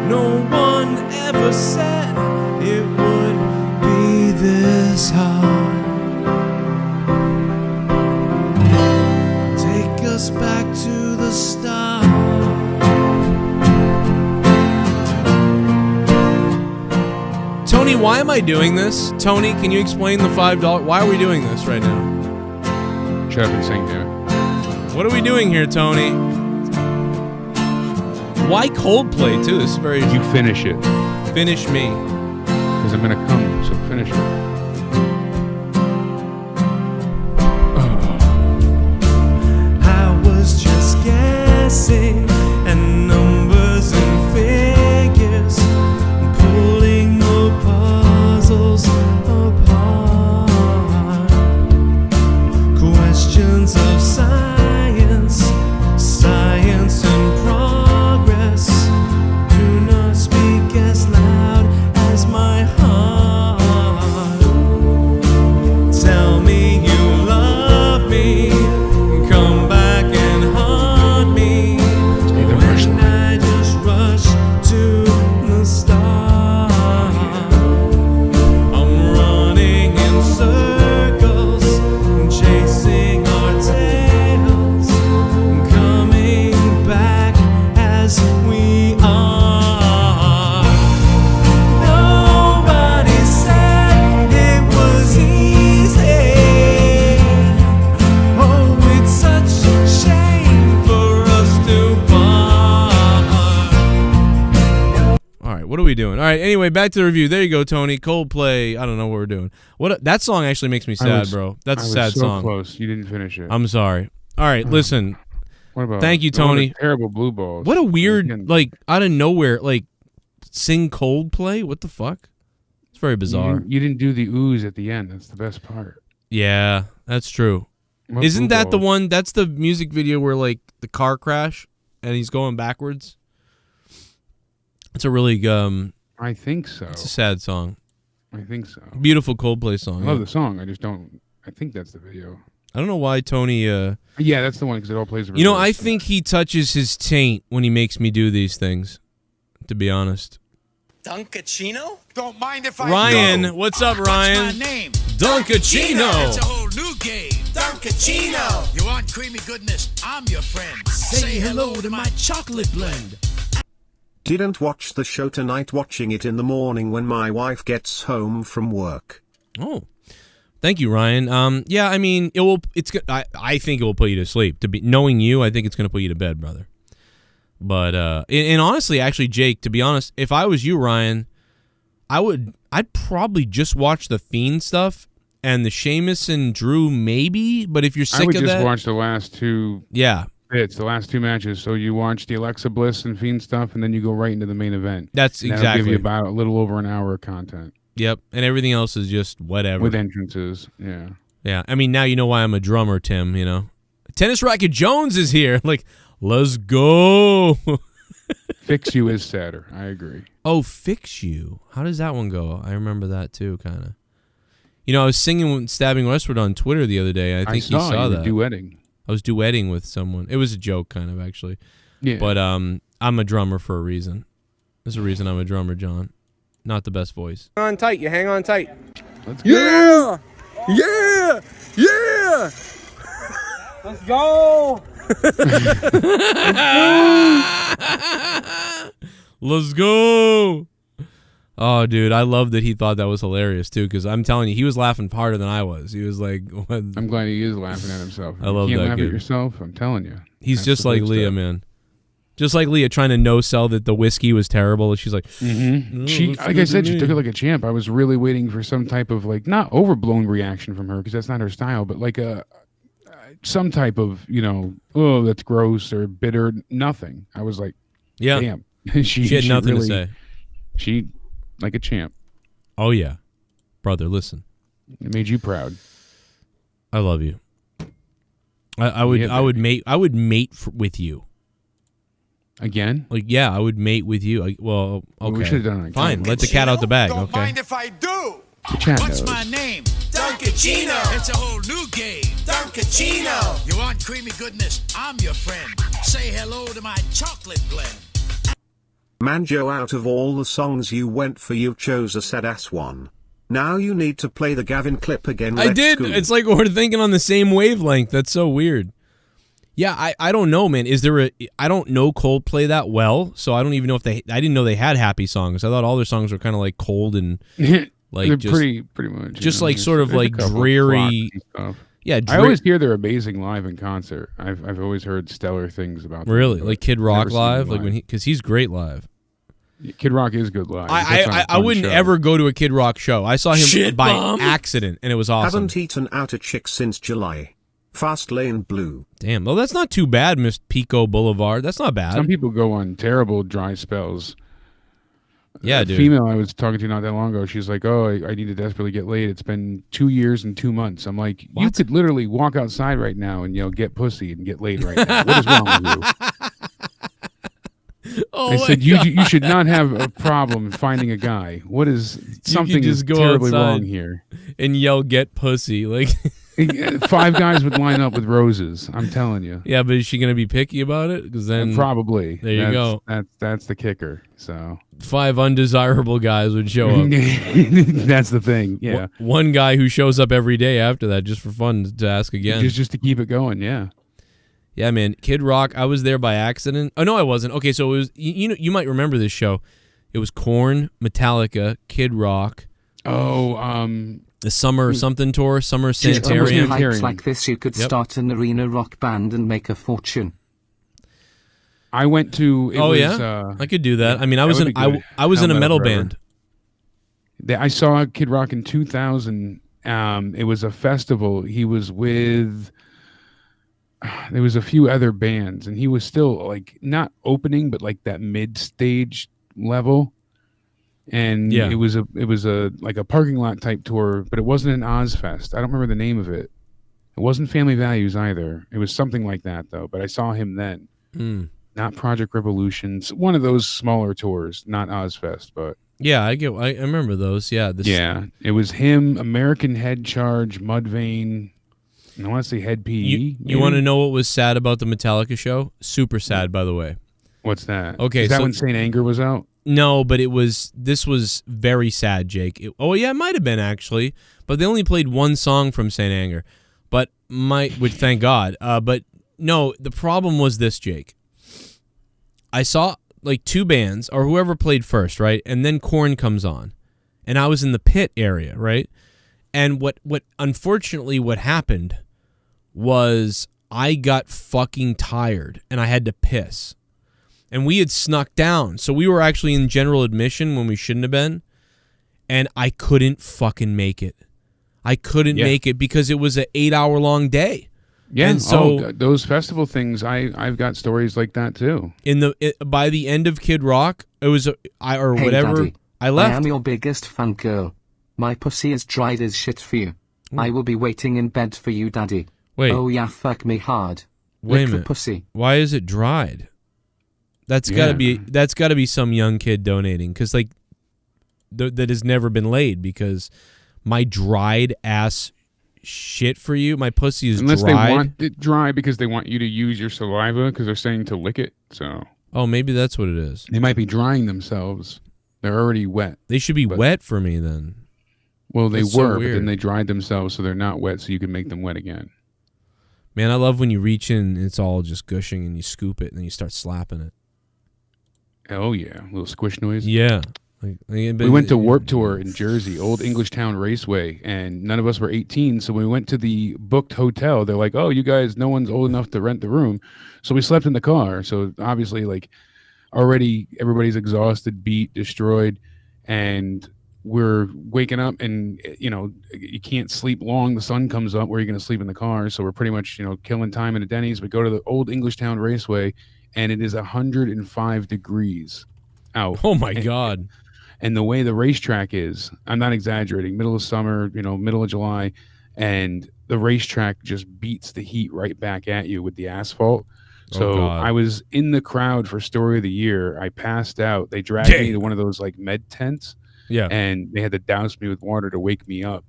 No one ever said it would be this hard. Take us back to the start. Tony, why am I doing this? Tony, can you explain the $5? Why are we doing this right now? Shut up and sing there. What are we doing here, Tony? Why Coldplay, too? This is very... You finish it. Finish me. Because I'm going to come, so finish it. I was just guessing at numbers and figures, pulling the puzzles apart. Questions of science, science and progress do not speak as loud as my heart. What are we doing? All right. Anyway, back to the review. There you go, Tony. Coldplay. I don't know what we're doing. That song actually makes me sad, bro. That's a sad song. Close. You didn't finish it. I'm sorry. All right. Listen. What about? Thank you, Tony. Terrible blue balls. What a weird, like, out of nowhere, like, sing Coldplay. What the fuck? It's very bizarre. You didn't do the ooze at the end. That's the best part. Yeah, that's true. Isn't that the one? That's the music video where, like, the car crash and he's going backwards. It's a really I think so. It's a sad song. I think so. Beautiful Coldplay song. I love the song. I just don't. I think that's the video. I don't know why Tony. Yeah, that's the one because it all plays. You know, I think he touches his taint when he makes me do these things. To be honest. Duncachino? Don't mind if I Ryan, go. What's up, Ryan? What's my name? Duncachino. It's a whole new game. Duncachino. You want creamy goodness? I'm your friend. Say hello to my chocolate blend. Didn't watch the show tonight, watching it in the morning when my wife gets home from work. Oh, thank you, Ryan. Yeah, I mean, it will. I think it will put you to sleep. Knowing you, I think it's going to put you to bed, brother. But and honestly, actually, Jake, to be honest, if I was you, Ryan, I'd probably just watch the Fiend stuff and the Sheamus and Drew, maybe. But if you're sick of that, I would just watch the last two. Yeah. It's the last two matches. So you watch the Alexa Bliss and Fiend stuff, and then you go right into the main event. That's and exactly. That'll give you about a little over an hour of content. Yep, and everything else is just whatever. With entrances, yeah. Yeah, I mean, now you know why I'm a drummer, Tim, you know. Tennis Racket Jones is here. Like, let's go. Fix You is sadder. I agree. Oh, Fix You. How does that one go? I remember that, too, kind of. You know, I was singing Stabbing Westward on Twitter the other day. I think you saw that. Duetting. I was duetting with someone. It was a joke, kind of, actually. Yeah. But I'm a drummer for a reason. There's a reason I'm a drummer, John. Not the best voice. Hang on tight. You hang on tight. Let's go. Yeah! Yeah! Yeah! Let's go! Let's go! Oh, dude, I love that he thought that was hilarious, too, because I'm telling you, he was laughing harder than I was. He was like... What? I'm glad he is laughing at himself. I love that You can't laugh kid. at yourself, I'm telling you. He's just like Leah, man. Just like Leah trying to no-sell that the whiskey was terrible. She's like... She, like I said, she took it like a champ. I was really waiting for some type of, like, not overblown reaction from her, because that's not her style, but like some type of, you know, oh, that's gross or bitter. Nothing. I was like, yeah. Damn. she had nothing to say. She... like a champ. Oh, yeah. Brother, listen. It made you proud. I love you. I would mate with you. Again? Like, yeah, I would mate with you. Well, okay. We should have done it. Fine, let the cat out the bag, Don't okay? mind if I do. What's my name? Duncachino. It's a whole new game. Duncachino. You want creamy goodness? I'm your friend. Say hello to my chocolate blend. Manjo, out of all the songs you went for, you chose a sad-ass one. Now you need to play the Gavin clip again. I did. It's like we're thinking on the same wavelength. That's so weird. Yeah, I don't know, man. I don't know Coldplay that well, so I don't even know if I didn't know they had happy songs. I thought all their songs were kind of like cold and like they're just pretty much just you know, like sort of there's a like couple dreary stuff. Yeah, I always hear they're amazing live in concert. I've always heard stellar things about them. Really, like Kid Rock live, like when because he's great live. Kid Rock is good live. I wouldn't ever go to a Kid Rock show. I saw him by accident, and it was awesome. Haven't eaten out a chick since July. Fastlane Blue. Damn, well, that's not too bad, Miss Pico Boulevard. That's not bad. Some people go on terrible dry spells. Yeah, a dude. Female I was talking to not that long ago, she's like, "Oh, I need to desperately get laid. It's been 2 years and 2 months." I'm like, "You could literally walk outside right now and get pussy and get laid right now. What is wrong with you?" I said, "You should not have a problem finding a guy. What is something is terribly wrong here?" And yell, "Get pussy!" Like 5 guys would line up with roses. I'm telling you. Yeah, but is she gonna be picky about it? Because then probably there you go. That's the kicker. So 5 undesirable guys would show up. That's the thing. Yeah. One guy who shows up every day after that just for fun to ask again. Just to keep it going. Yeah. Yeah, man. Kid Rock. I was there by accident. Oh no, I wasn't. Okay, so it was. You might remember this show. It was Korn, Metallica, Kid Rock. Oh, the Summer something tour, Summer Just Sanitarium. hypes like this, you could start an arena rock band and make a fortune. I went to. I could do that. I mean, I was in a metal band. I saw Kid Rock in 2000. It was a festival. He was with. There was a few other bands, and he was still like not opening, but like that mid-stage level. And it was a like a parking lot type tour, but it wasn't an Ozfest. I don't remember the name of it. It wasn't Family Values either. It was something like that though. But I saw him then. Not Project Revolutions. One of those smaller tours, not Ozfest, but yeah, I remember those. Yeah, it was him. American Head Charge, Mudvayne. I want to say Head PE. You want to know what was sad about the Metallica show? Super sad, by the way. What's that? Okay, is that when Saint Anger was out? No, but this was very sad, Jake. It might have been actually, but they only played one song from Saint Anger, which thank God. But no, the problem was this, Jake. I saw like two bands or whoever played first, right? And then Korn comes on, and I was in the pit area, right? And what unfortunately what happened was I got fucking tired and I had to piss. And we had snuck down. So we were actually in general admission when we shouldn't have been. And I couldn't fucking make it. I couldn't make it because it was an 8-hour-long day. Yeah, and so those festival things, I've got stories like that too. By the end of Kid Rock, it was Hey, whatever. Daddy, I left. I am your biggest fan girl. My pussy is dried as shit for you. I will be waiting in bed for you, Daddy. Wait. Oh yeah, fuck me hard. Wait Lick a minute. the pussy. Why is it dried? That's gotta be some young kid donating because like that has never been laid because my dried ass shit for you, my pussy is unless dried. They want it dry because they want you to use your saliva because they're saying to lick it. So maybe that's what it is. They might be drying themselves. They're already wet. They should be wet for me then. Well, they That's were, so but then they dried themselves so they're not wet, so you can make them wet again. Man, I love when you reach in and it's all just gushing and you scoop it and then you start slapping it. Oh, yeah. A little squish noise. Yeah. We went to Warped Tour in Jersey, Old English Town Raceway, and none of us were 18, so when we went to the booked hotel, they're like, oh, you guys, no one's old enough to rent the room. So we slept in the car. So obviously, like, already everybody's exhausted, beat, destroyed, and we're waking up and, you can't sleep long. The sun comes up. Where are you going to sleep in the car? So we're pretty much, killing time at a Denny's. We go to the Old English Town Raceway, and it is 105 degrees out. Oh, my God. And the way the racetrack is, I'm not exaggerating, middle of summer, middle of July, and the racetrack just beats the heat right back at you with the asphalt. So I was in the crowd for Story of the Year. I passed out. They dragged me to one of those like med tents. Yeah. And they had to douse me with water to wake me up.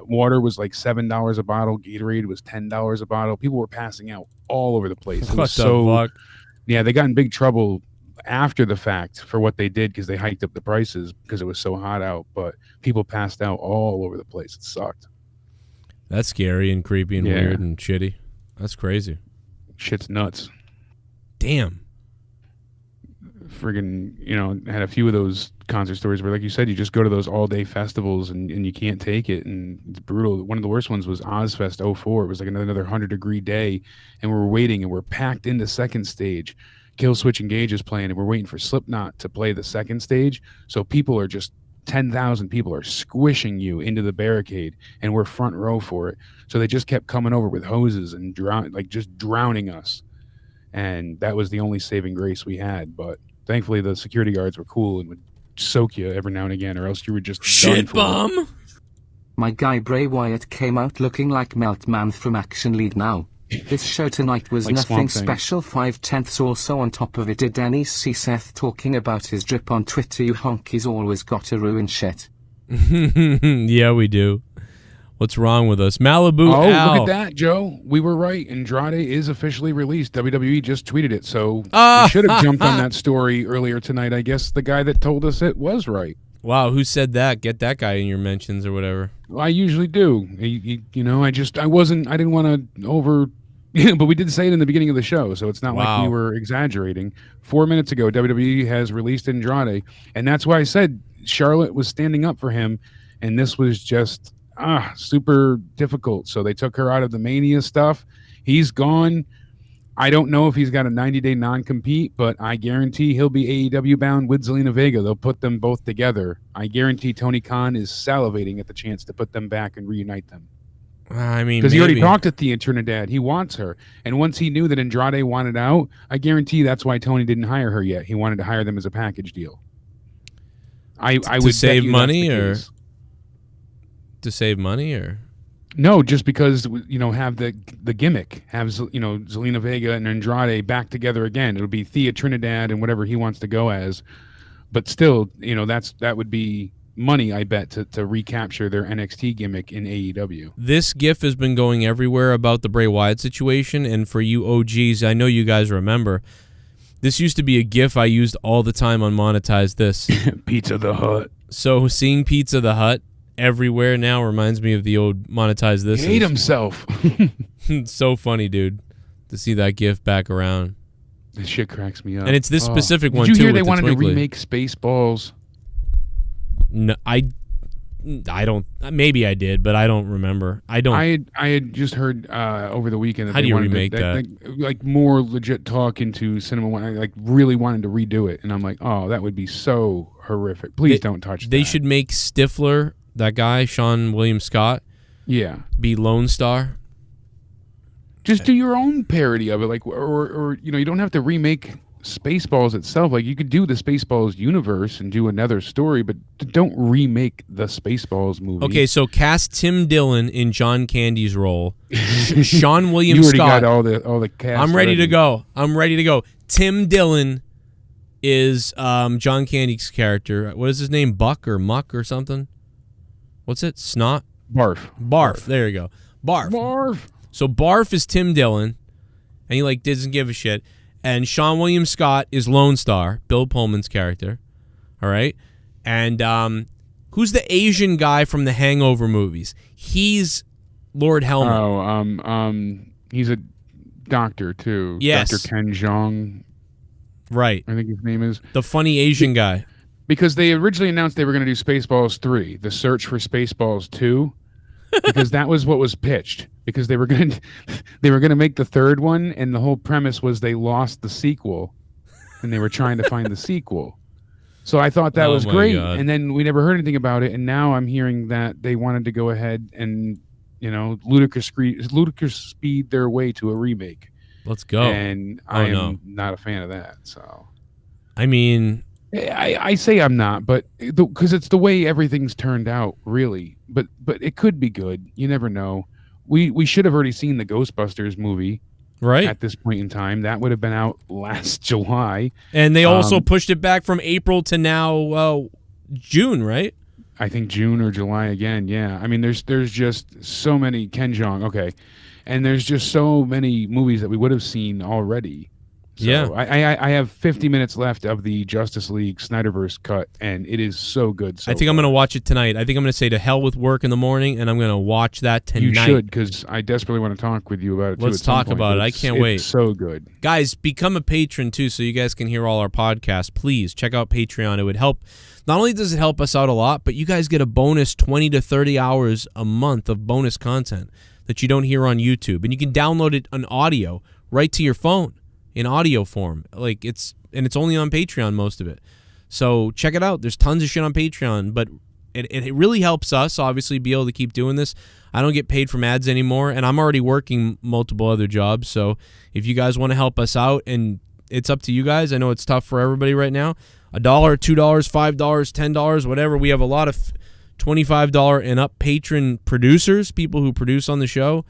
Water was like $7 a bottle. Gatorade was $10 a bottle. People were passing out all over the place. What the fuck? Yeah, they got in big trouble after the fact for what they did because they hiked up the prices because it was so hot out. But people passed out all over the place. It sucked. That's scary and creepy and weird and shitty. That's crazy. Shit's nuts. Damn. Friggin', had a few of those concert stories where, like you said, you just go to those all-day festivals and you can't take it, and it's brutal. One of the worst ones was Ozfest 04. It was like another 100-degree day, and we're waiting, and we're packed into second stage. Killswitch Engage is playing, and we're waiting for Slipknot to play the second stage, so people are just 10,000 people are squishing you into the barricade, and we're front row for it. So they just kept coming over with hoses and just drowning us, and that was the only saving grace we had. But thankfully, the security guards were cool and would soak you every now and again, or else you were just shit bum. My guy Bray Wyatt came out looking like Meltman from Action League now. This show tonight was like nothing special. 5/10 also on top of it. Did Denny see Seth talking about his drip on Twitter? You honkies always got to ruin shit. Yeah, we do. What's wrong with us? Malibu Oh, Al. look at that, Joe. We were right. Andrade is officially released. WWE just tweeted it, so we should have jumped on that story earlier tonight. I guess the guy that told us it was right. Wow, who said that? Get that guy in your mentions or whatever. Well, I usually do. I didn't want to over... but we did say it in the beginning of the show, so it's not like we were exaggerating. 4 minutes ago, WWE has released Andrade, and that's why I said Charlotte was standing up for him, and this was just... super difficult. So they took her out of the Mania stuff. He's gone. I don't know if he's got a 90-day non-compete, but I guarantee he'll be AEW bound with Zelina Vega. They'll put them both together. I guarantee Tony Khan is salivating at the chance to put them back and reunite them. I mean, because he already talked to Thea Trinidad. He wants her. And once he knew that Andrade wanted out, I guarantee that's why Tony didn't hire her yet. He wanted to hire them as a package deal. I would save money or to save money or no, just because have the gimmick, have Zelina Vega and Andrade back together again. It'll be Thea Trinidad and whatever he wants to go as, but still, that would be money, I bet, to recapture their NXT gimmick in AEW. This GIF has been going everywhere about the Bray Wyatt situation, and for you OGs, I know you guys remember. This used to be a GIF I used all the time on Monetize This. Pizza the Hut. So seeing Pizza the Hut everywhere now reminds me of the old Monetize This. He ate himself. It's so funny, dude, to see that GIF back around. This shit cracks me up. And it's this specific one, too. Did you hear they wanted to remake Spaceballs? No, I don't. Maybe I did, but I don't remember. I don't. I had just heard over the weekend that how they do you wanted remake to, that? Like more legit talk into cinema. I like really wanted to redo it, and I'm like, oh, that would be so horrific. Please don't touch that. They should make Stifler, that guy, Sean William Scott, be Lone Star. Just do your own parody of it, like, or you don't have to remake Spaceballs itself. Like, you could do the Spaceballs universe and do another story, but don't remake the Spaceballs movie. Okay, so cast Tim Dillon in John Candy's role. Sean William you already Scott. got all the cast. I'm ready to go. Tim Dillon is John Candy's character. What is his name? Buck or Muck or something? What's it? Snot? Barf. There you go. Barf. So Barf is Tim Dillon, and he doesn't give a shit. And Sean William Scott is Lone Star, Bill Pullman's character. All right? And who's the Asian guy from the Hangover movies? He's Lord Helmet. Oh, he's a doctor too. Yes. Dr. Ken Jeong. Right. I think his name is. The funny Asian guy. Because they originally announced they were going to do Spaceballs 3, The Search for Spaceballs 2, because that was what was pitched. Because they were going to make the third one, and the whole premise was they lost the sequel, and they were trying to find the sequel. So I thought that was great, God. and then we never heard anything about it, and now I'm hearing that they wanted to go ahead and ludicrous speed their way to a remake. Let's go. And I am not a fan of that. So, I mean, I say I'm not, but because it's the way everything's turned out, really. But it could be good. You never know. We should have already seen the Ghostbusters movie, right? At this point in time, that would have been out last July, and they also pushed it back from April to now June, right? I think June or July again. Yeah, I mean, there's just so many Ken Jeong, okay, and there's just so many movies that we would have seen already. So yeah, I have 50 minutes left of the Justice League Snyderverse cut, and it is so good. I think I'm going to watch it tonight. I think I'm going to say to hell with work in the morning, and I'm going to watch that tonight. You should, because I desperately want to talk with you about it. Let's talk about it. I can't wait. It's so good. Guys, become a patron, too, so you guys can hear all our podcasts. Please, check out Patreon. It would help. Not only does it help us out a lot, but you guys get a bonus 20 to 30 hours a month of bonus content that you don't hear on YouTube. And you can download it on audio right to your phone. In audio form, it's only on Patreon, most of it. So check it out. There's tons of shit on Patreon, but it really helps us obviously be able to keep doing this. I don't get paid from ads anymore, and I'm already working multiple other jobs. So if you guys want to help us out, and it's up to you guys. I know it's tough for everybody right now. $1, $2, $5, $10, whatever. We have a lot of $25 and up patron producers, people who produce on the show,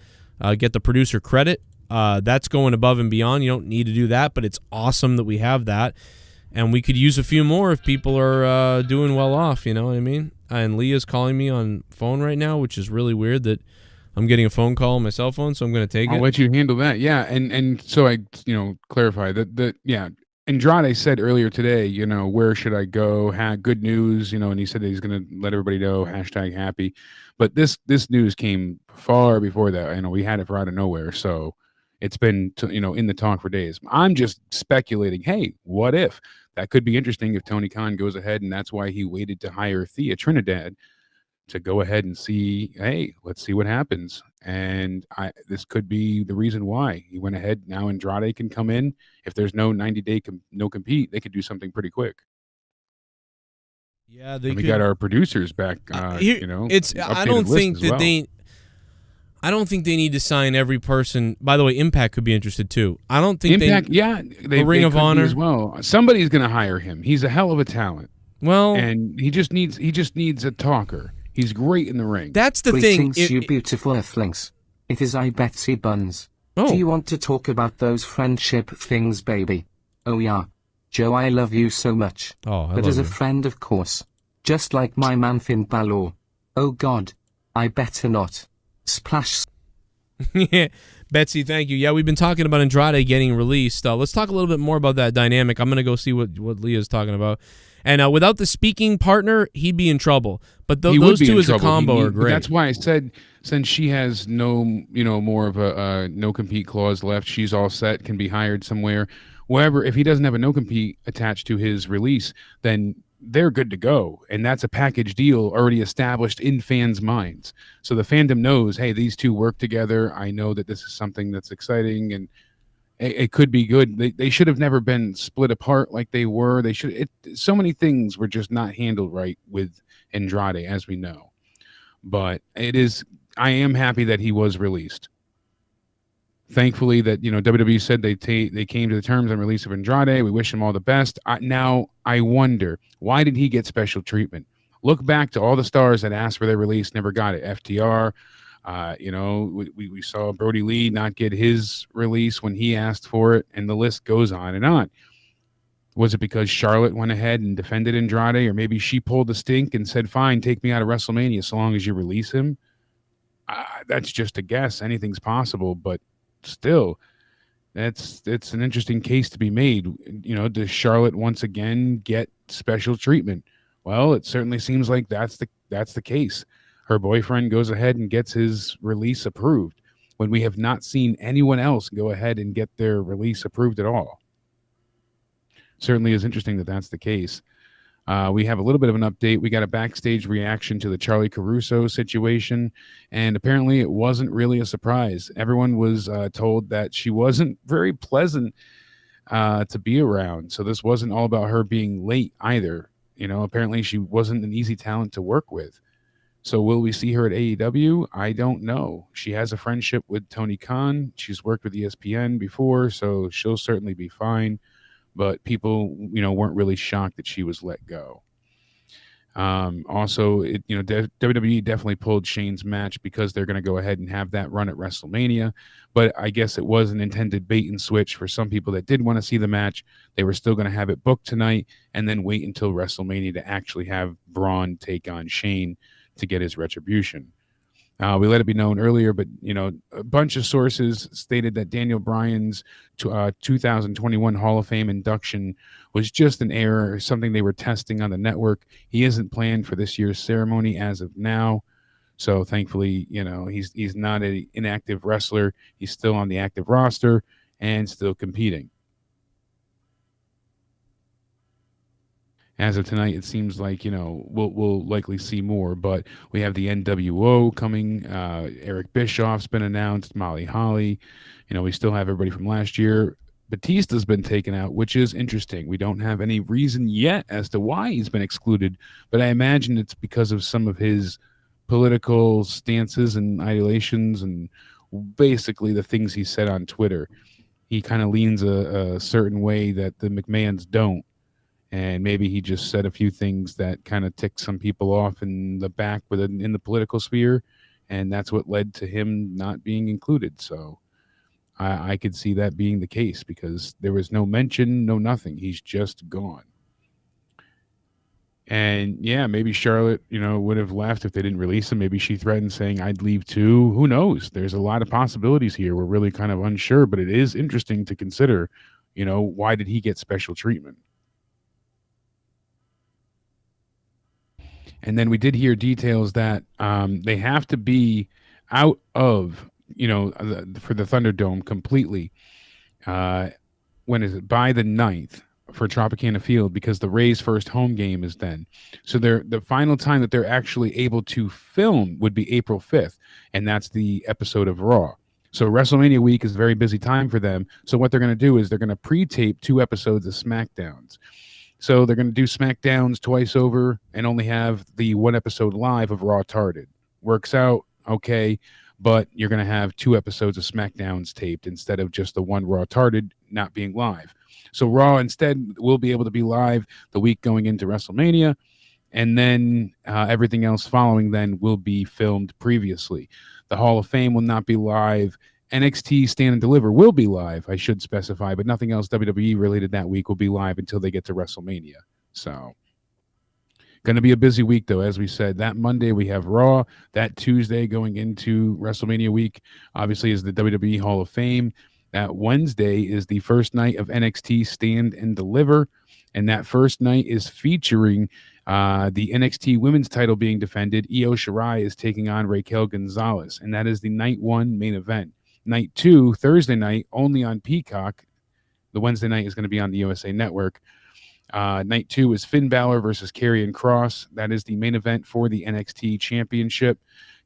get the producer credit. That's going above and beyond. You don't need to do that, but it's awesome that we have that. And we could use a few more if people are doing well off, you know what I mean? And Leah's calling me on phone right now, which is really weird that I'm getting a phone call on my cell phone, so I'm going to take it. I'll let you handle that. Yeah, and so I, clarify that Andrade said earlier today, where should I go? Good news, and he said that he's going to let everybody know, #happy. But this news came far before that. We had it for out of nowhere, so it's been, in the talk for days. I'm just speculating, hey, what if? That could be interesting if Tony Khan goes ahead, and that's why he waited to hire Thea Trinidad to go ahead and see, hey, let's see what happens. And this could be the reason why he went ahead. Now Andrade can come in. If there's no 90-day no compete, they could do something pretty quick. Yeah, we got our producers back. It's. I don't think that I don't think they need to sign every person. By the way, Impact could be interested too. I don't think Impact. Ring of Honor as well. Somebody's going to hire him. He's a hell of a talent. Well, and he just needs a talker. He's great in the ring. That's the Greetings, thing. You beautiful earthlings. It is I, Betsy Buns. Oh. Do you want to talk about those friendship things, baby? Oh yeah. Joe, I love you so much. Oh, but as a friend, of course. Just like my man Finn Balor. Oh God. I better not. Splash. Yeah, Betsy, thank you. Yeah, we've been talking about Andrade getting released. Let's talk a little bit more about that dynamic. I'm going to go see what Leah's talking about. And without the speaking partner, he'd be in trouble. But those two as a combo are great. That's why I said, since she has no, more of a no-compete clause left, she's all set, can be hired somewhere. Wherever, if he doesn't have a no-compete attached to his release, then they're good to go. And that's a package deal already established in fans' minds. So the fandom knows, hey, these two work together. I know that this is something that's exciting and it could be good. They should have never been split apart like they were. So many things were just not handled right with Andrade, as we know. But I am happy that he was released. Thankfully that, WWE said they came to the terms on release of Andrade. We wish him all the best. Now I wonder, why did he get special treatment? Look back to all the stars that asked for their release, never got it. FTR, we saw Brody Lee not get his release when he asked for it, and the list goes on and on. Was it because Charlotte went ahead and defended Andrade, or maybe she pulled the stink and said, fine, take me out of WrestleMania so long as you release him? That's just a guess. Anything's possible, but still, it's an interesting case to be made. Does Charlotte once again get special treatment? Well, it certainly seems like that's the case. Her boyfriend goes ahead and gets his release approved when we have not seen anyone else go ahead and get their release approved at all. Certainly is interesting that that's the case. We have a little bit of an update. We got a backstage reaction to the Charlie Caruso situation, and apparently it wasn't really a surprise. Everyone was told that she wasn't very pleasant to be around, so this wasn't all about her being late either. Apparently she wasn't an easy talent to work with. So will we see her at AEW? I don't know. She has a friendship with Tony Khan. She's worked with ESPN before, so she'll certainly be fine. But people, weren't really shocked that she was let go. Also, WWE definitely pulled Shane's match because they're going to go ahead and have that run at WrestleMania. But I guess it was an intended bait and switch for some people that did want to see the match. They were still going to have it booked tonight and then wait until WrestleMania to actually have Braun take on Shane to get his retribution. We let it be known earlier, but a bunch of sources stated that Daniel Bryan's 2021 Hall of Fame induction was just an error, or something they were testing on the network. He isn't planned for this year's ceremony as of now. So thankfully, he's not an inactive wrestler. He's still on the active roster and still competing. As of tonight, it seems like, we'll likely see more, but we have the NWO coming. Eric Bischoff's been announced, Molly Holly. We still have everybody from last year. Batista's been taken out, which is interesting. We don't have any reason yet as to why he's been excluded, but I imagine it's because of some of his political stances and idolations and basically the things he said on Twitter. He kind of leans a certain way that the McMahons don't. And maybe he just said a few things that kind of ticked some people off in the back in the political sphere, and that's what led to him not being included. So I could see that being the case because there was no mention, no nothing. He's just gone. And yeah, maybe Charlotte, would have left if they didn't release him. Maybe she threatened saying, I'd leave too. Who knows? There's a lot of possibilities here. We're really kind of unsure, but it is interesting to consider, why did he get special treatment? And then we did hear details that they have to be out of, for the Thunderdome completely. When is it? By the 9th. for Tropicana Field because the Rays' first home game is then. So the final time that they're actually able to film would be April 5th, and that's the episode of Raw. So WrestleMania week is a very busy time for them. So what they're going to do is they're going to pre-tape 2 episodes of SmackDowns. So they're going to do SmackDowns twice over and only have the 1 episode live of Raw Tarded. Works out okay, but you're going to have 2 episodes of SmackDowns taped instead of just the 1 Raw Tarded not being live. So Raw instead will be able to be live the week going into WrestleMania, and then everything else following then will be filmed previously. The Hall of Fame will not be live. NXT Stand and Deliver will be live, I should specify, but nothing else WWE related that week will be live until they get to WrestleMania. So, going to be a busy week, though, as we said. That Monday we have Raw. That Tuesday going into WrestleMania week, obviously, is the WWE Hall of Fame. That Wednesday is the first night of NXT Stand and Deliver, and that first night is featuring the NXT Women's title being defended. Io Shirai is taking on Raquel Gonzalez, and that is the night 1 main event. Night 2, Thursday night, only on Peacock. The Wednesday night is going to be on the USA Network. Night 2 is Finn Balor versus Karrion Kross. That is the main event for the NXT Championship.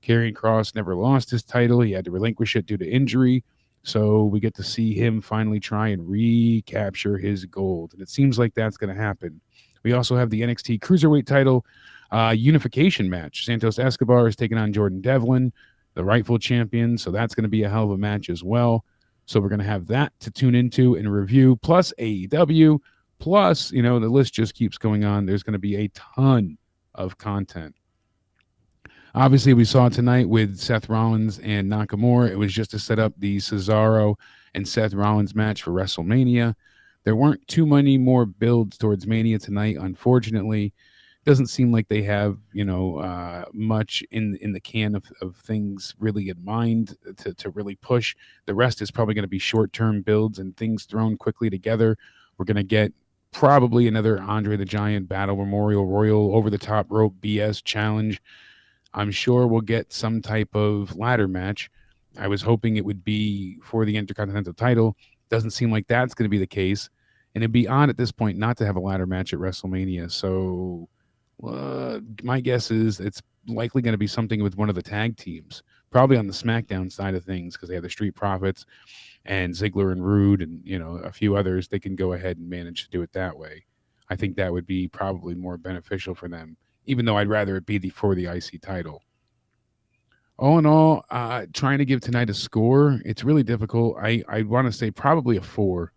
Karrion Kross never lost his title. He had to relinquish it due to injury. So we get to see him finally try and recapture his gold. And it seems like that's going to happen. We also have the NXT Cruiserweight title unification match. Santos Escobar is taking on Jordan Devlin, the rightful champion. So that's going to be a hell of a match as well. So we're going to have that to tune into and review, plus AEW, plus, the list just keeps going on. There's going to be a ton of content. Obviously, we saw tonight with Seth Rollins and Nakamura. It was just to set up the Cesaro and Seth Rollins match for WrestleMania. There weren't too many more builds towards Mania tonight, unfortunately. Doesn't seem like they have, much in the can of things really in mind to really push. The rest is probably going to be short-term builds and things thrown quickly together. We're going to get probably another Andre the Giant Battle Memorial Royal over-the-top rope BS challenge. I'm sure we'll get some type of ladder match. I was hoping it would be for the Intercontinental title. Doesn't seem like that's going to be the case. And it'd be odd at this point not to have a ladder match at WrestleMania. So my guess is it's likely going to be something with one of the tag teams, probably on the SmackDown side of things, because they have the Street Profits and Ziggler and Rude and, a few others. They can go ahead and manage to do it that way. I think that would be probably more beneficial for them, even though I'd rather it be for the IC title. All in all, trying to give tonight a score, it's really difficult. I want to say probably a 4.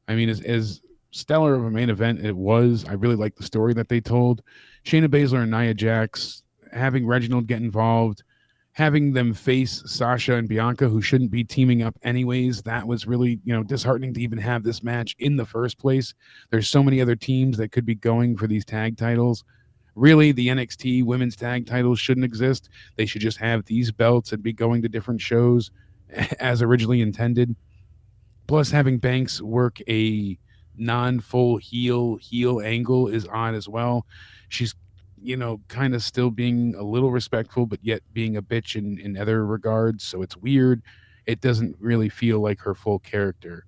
I mean, as stellar of a main event it was, I really like the story that they told. Shayna Baszler and Nia Jax, having Reginald get involved, having them face Sasha and Bianca, who shouldn't be teaming up anyways, that was really, disheartening to even have this match in the first place. There's so many other teams that could be going for these tag titles. Really, the NXT women's tag titles shouldn't exist. They should just have these belts and be going to different shows as originally intended. Plus, having Banks work a non-full heel angle is odd as well. She's, kind of still being a little respectful, but yet being a bitch in other regards. So it's weird. It doesn't really feel like her full character.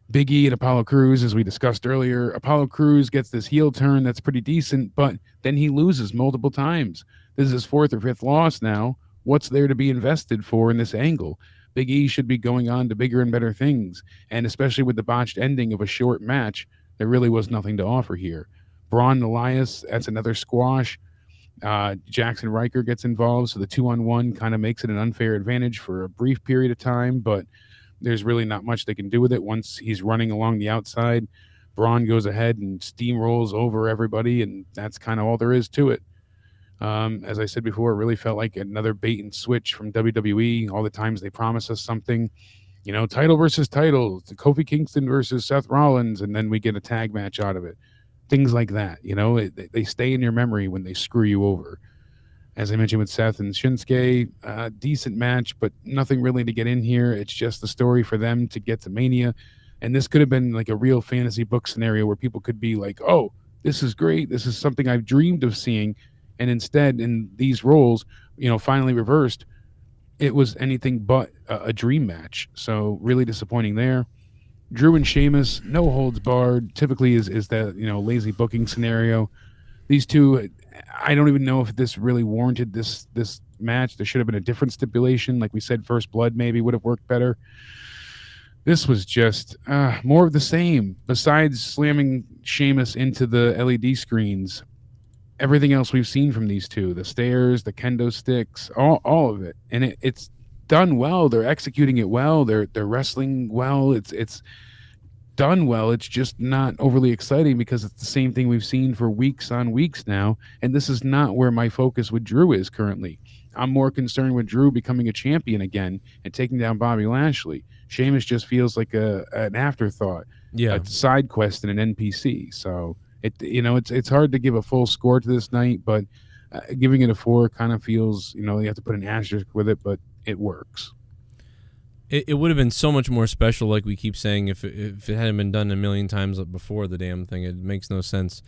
Big E and Apollo Crews, as we discussed earlier. Apollo Crews gets this heel turn that's pretty decent, but then he loses multiple times. This is his 4th or 5th loss now. What's there to be invested for in this angle? Big E should be going on to bigger and better things, and especially with the botched ending of a short match, there really was nothing to offer here. Braun and Elias, that's another squash. Jackson Riker gets involved, so the 2-on-1 kind of makes it an unfair advantage for a brief period of time, but there's really not much they can do with it. Once he's running along the outside, Braun goes ahead and steamrolls over everybody, and that's kind of all there is to it. As I said before, it really felt like another bait and switch from WWE. All the times they promise us something, title versus title, Kofi Kingston versus Seth Rollins, and then we get a tag match out of it. Things like that, they stay in your memory when they screw you over. As I mentioned with Seth and Shinsuke, decent match, but nothing really to get in here. It's just the story for them to get to Mania. And this could have been like a real fantasy book scenario where people could be like, oh, this is great. This is something I've dreamed of seeing. And instead, in these roles, finally reversed, it was anything but a dream match. So really disappointing there. Drew and Sheamus, no holds barred. Typically is that lazy booking scenario. These two, I don't even know if this really warranted this match. There should have been a different stipulation, like we said. First Blood maybe would have worked better. This was just more of the same. Besides slamming Sheamus into the LED screens, everything else we've seen from these two, the stairs, the kendo sticks, all of it, and it's done well. They're executing it well. They're wrestling well. It's done well. It's just not overly exciting because it's the same thing we've seen for weeks on weeks now, and this is not where my focus with Drew is currently. I'm more concerned with Drew becoming a champion again and taking down Bobby Lashley. Sheamus just feels like an afterthought, a side quest and an NPC. So it's hard to give a full score to this night, but giving it a 4 kind of feels, you have to put an asterisk with it, but it works. It would have been so much more special, like we keep saying, if it hadn't been done a million times before the damn thing. It makes no sense.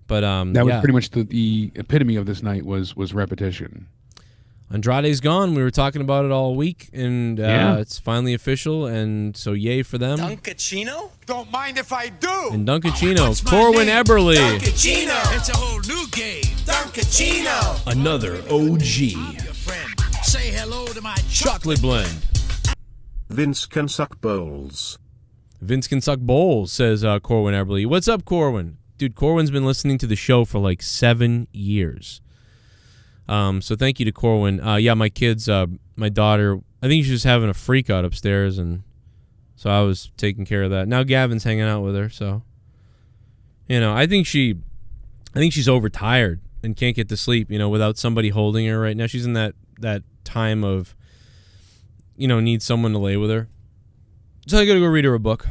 But that was pretty much the epitome of this night was repetition. Andrade's gone. We were talking about it all week, and it's finally official, and so yay for them. Duncachino? Don't mind if I do. And Duncachino, Corwin Eberle. Duncachino. It's a whole new game. Duncachino. Another OG. Your friend. Say hello to my Chocolate Blend. Vince can suck bowls. Vince can suck bowls, says Corwin Eberle. What's up, Corwin? Dude, Corwin's been listening to the show for like 7 years. So thank you to Corwin. My kids, my daughter, I think she's just having a freak out upstairs, and so I was taking care of that. Now Gavin's hanging out with her, so I think she's overtired and can't get to sleep, without somebody holding her right now. She's in that time of, needs someone to lay with her. So I gotta go read her a book.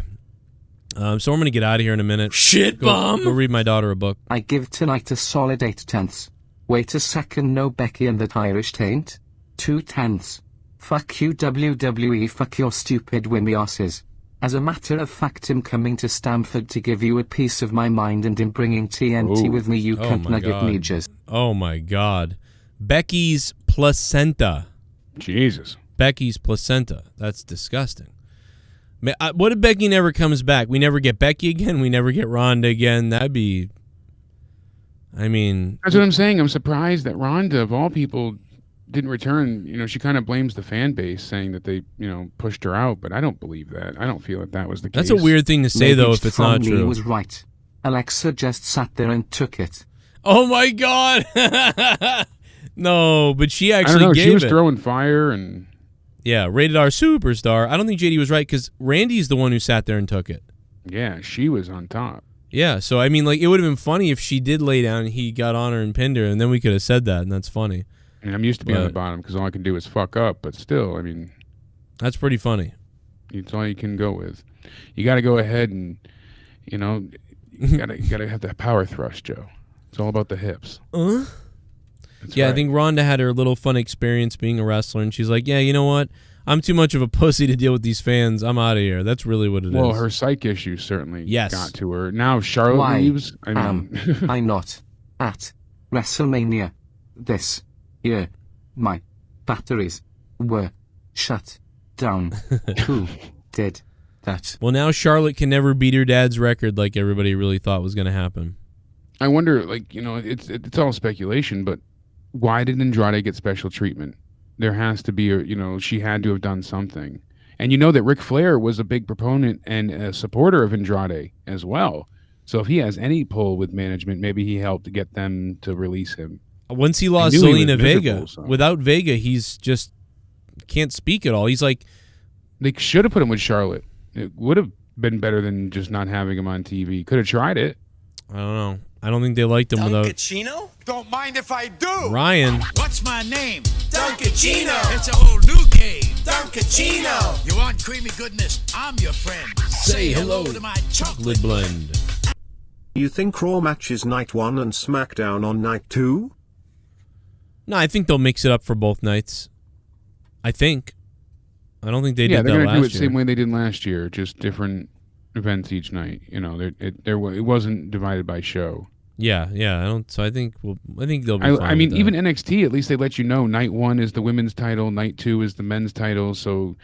So I'm gonna get out of here in a minute. Shit bomb. Go read my daughter a book. I give tonight a solid 8/10. Wait a second, no Becky and that Irish taint? 2/10. Fuck you WWE, fuck your stupid wimmy asses. As a matter of fact, I'm coming to Stamford to give you a piece of my mind, and in bringing TNT with me, you cunt nugget ninjas. Oh my God. Becky's placenta. Jesus. Becky's placenta. That's disgusting. What if Becky never comes back? We never get Becky again? We never get Ronda again? That'd be... that's what I'm saying. I'm surprised that Ronda, of all people, didn't return. She kind of blames the fan base, saying that they, pushed her out, but I don't believe that. I don't feel that was the case. That's a weird thing to say, though, if it's not true. Was right. Alexa just sat there and took it. Oh my God! No, but she actually I don't know, gave she was it. throwing fire and... Yeah, rated R superstar. I don't think JD was right, because Randy's the one who sat there and took it. Yeah, she was on top. Yeah, so it would have been funny if she did lay down and he got on her and pinned her, and then we could have said that, and that's funny. And I'm used to being on the bottom because all I can do is fuck up, but still, that's pretty funny. It's all you can go with. You got to go ahead and, you gotta have that power thrust, Joe. It's all about the hips. Yeah, right. I think Ronda had her little fun experience being a wrestler, and she's like, yeah, you know what? I'm too much of a pussy to deal with these fans. I'm out of here. That's really what it is. Well, her psych issues certainly got to her. Now, if Charlotte Why leaves... I'm not at WrestleMania this year. My batteries were shut down. Who did that? Well, now Charlotte can never beat her dad's record like everybody really thought was going to happen. I wonder, it's all speculation, but why did Andrade get special treatment? There has to be, she had to have done something. And that Ric Flair was a big proponent and a supporter of Andrade as well. So if he has any pull with management, maybe he helped to get them to release him. Once he lost Zelina Vega, without Vega, he's just can't speak at all. He's like... They should have put him with Charlotte. It would have been better than just not having him on TV. Could have tried it. I don't know. I don't think they liked him without... Duncachino? Don't mind if I do. Ryan. What's my name? Duncachino. It's a whole new game. Duncachino. You want creamy goodness? I'm your friend. Say hello to my chocolate blend. You think Raw matches night 1 and SmackDown on night 2? No, I think they'll mix it up for both nights. I think. I don't think they did that last year. Yeah, they're going to do it the same way they did last year, just different events each night. It wasn't divided by show. Yeah. I think they'll be fine. Even NXT, at least they let you know night 1 is the women's title, night 2 is the men's title. So,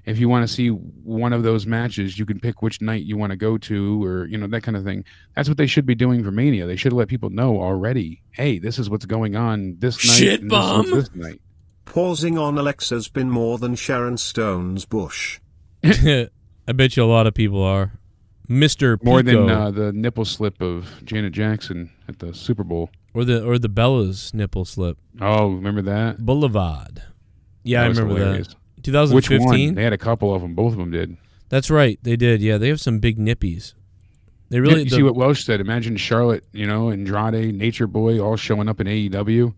if you want to see one of those matches, you can pick which night you want to go to, or that kind of thing. That's what they should be doing for Mania. They should have let people know already. Hey, this is what's going on this night. Shit and bomb. this night. Pausing on Alexa's been more than Sharon Stone's bush. I bet you a lot of people are. Mr. More Pico. than the nipple slip of Janet Jackson at the Super Bowl. Or the Bella's nipple slip. Oh, remember that? Boulevard. Yeah, I That was remember hilarious. that. 2015? Which one? They had a couple of them. Both of them did. That's right. They did. Yeah, they have some big nippies. They really. You see what Welsh said. Imagine Charlotte, Andrade, Nature Boy, all showing up in AEW.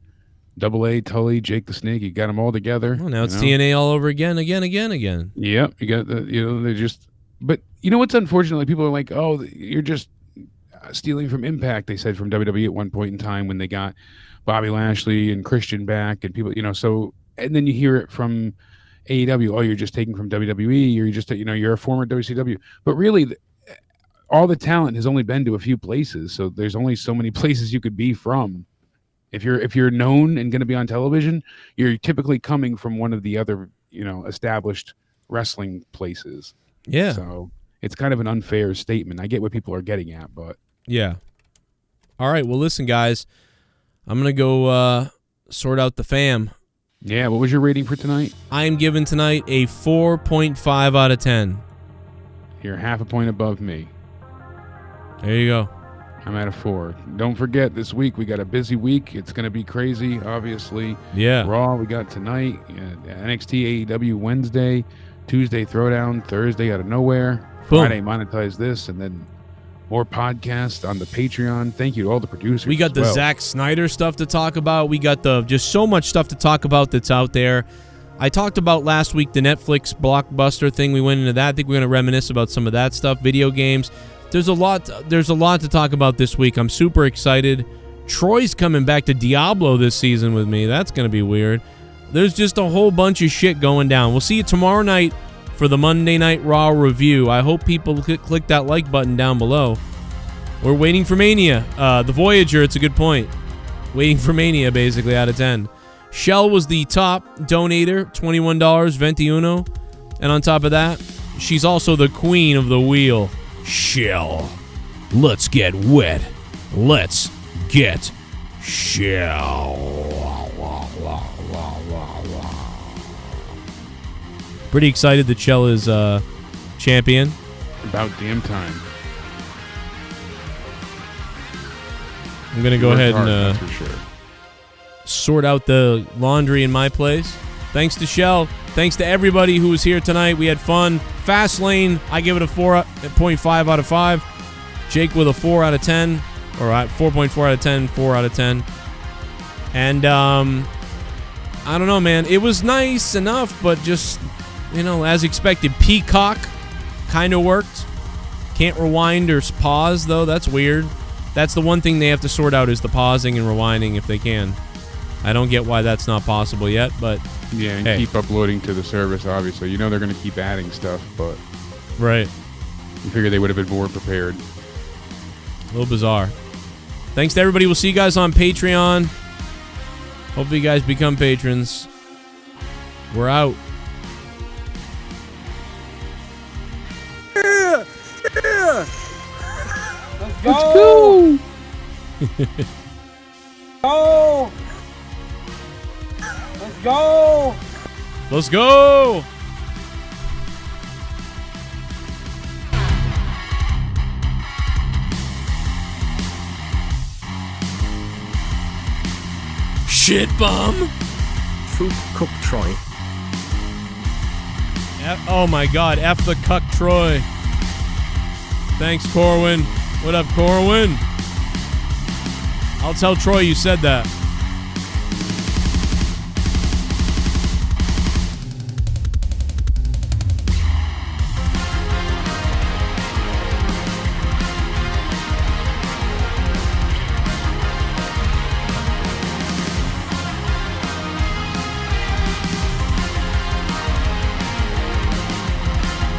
Double A, Tully, Jake the Snake. You got them all together. Well, now it's TNA all over again. Yep. You got they're just. But what's unfortunate? Like, people are like, oh, you're just stealing from Impact. They said from WWE at one point in time when they got Bobby Lashley and Christian back, and people, so, and then you hear it from AEW. Oh, you're just taking from WWE. You're just, you're a former WCW. But really, all the talent has only been to a few places. So there's only so many places you could be from. If you're known and going to be on television, you're typically coming from one of the other, established wrestling places. Yeah. So it's kind of an unfair statement. I get what people are getting at, but Yeah. All right. Well, listen, guys. I'm going to go sort out the fam. Yeah. What was your rating for tonight? I am giving tonight a 4.5 out of 10. You're half a point above me. There you go. I'm at a 4. Don't forget, this week we got a busy week. It's going to be crazy, obviously. Yeah. Raw we got tonight. NXT AEW Wednesday. Tuesday Throwdown. Thursday out of nowhere. Boom. Friday monetize this, and then more podcasts on the Patreon. Thank you to all the producers. We got the Zack Snyder stuff to talk about. We got just so much stuff to talk about that's out there. I talked about last week the Netflix blockbuster thing. We went into that. I think we're going to reminisce about some of that stuff. Video games. There's a lot to talk about this week. I'm super excited. Troy's coming back to Diablo this season with me. That's going to be weird. There's just a whole bunch of shit going down. We'll see you tomorrow night for the Monday Night Raw review. I hope people click that like button down below. We're waiting for Mania. The Voyager, it's a good point. Waiting for Mania, basically, out of 10. Shell was the top donator, $21, 21. And on top of that, she's also the queen of the wheel. Shell. Let's get wet. Let's get Shell. Pretty excited that Shell is champion. About damn time. I'm going to go ahead and that's for sure. sort out the laundry in my place. Thanks to Shell. Thanks to everybody who was here tonight. We had fun. Fastlane, I give it a 4.5 out of 5. Jake with a 4 out of 10. Or 4.4 out of 10, 4 out of 10. And, I don't know, man. It was nice enough, but just, as expected. Peacock kind of worked. Can't rewind or pause, though. That's weird. That's the one thing they have to sort out is the pausing and rewinding if they can. I don't get why that's not possible yet, but yeah, and keep uploading to the service, obviously. They're going to keep adding stuff, but right. You figure they would have been more prepared. A little bizarre. Thanks to everybody. We'll see you guys on Patreon. Hopefully you guys become patrons. We're out. Yeah! Yeah! Let's go! Go! Let's go! Let's go! Shit bum! Food Cook Troy. Oh my god, F the cuck Troy. Thanks, Corwin. What up, Corwin? I'll tell Troy you said that.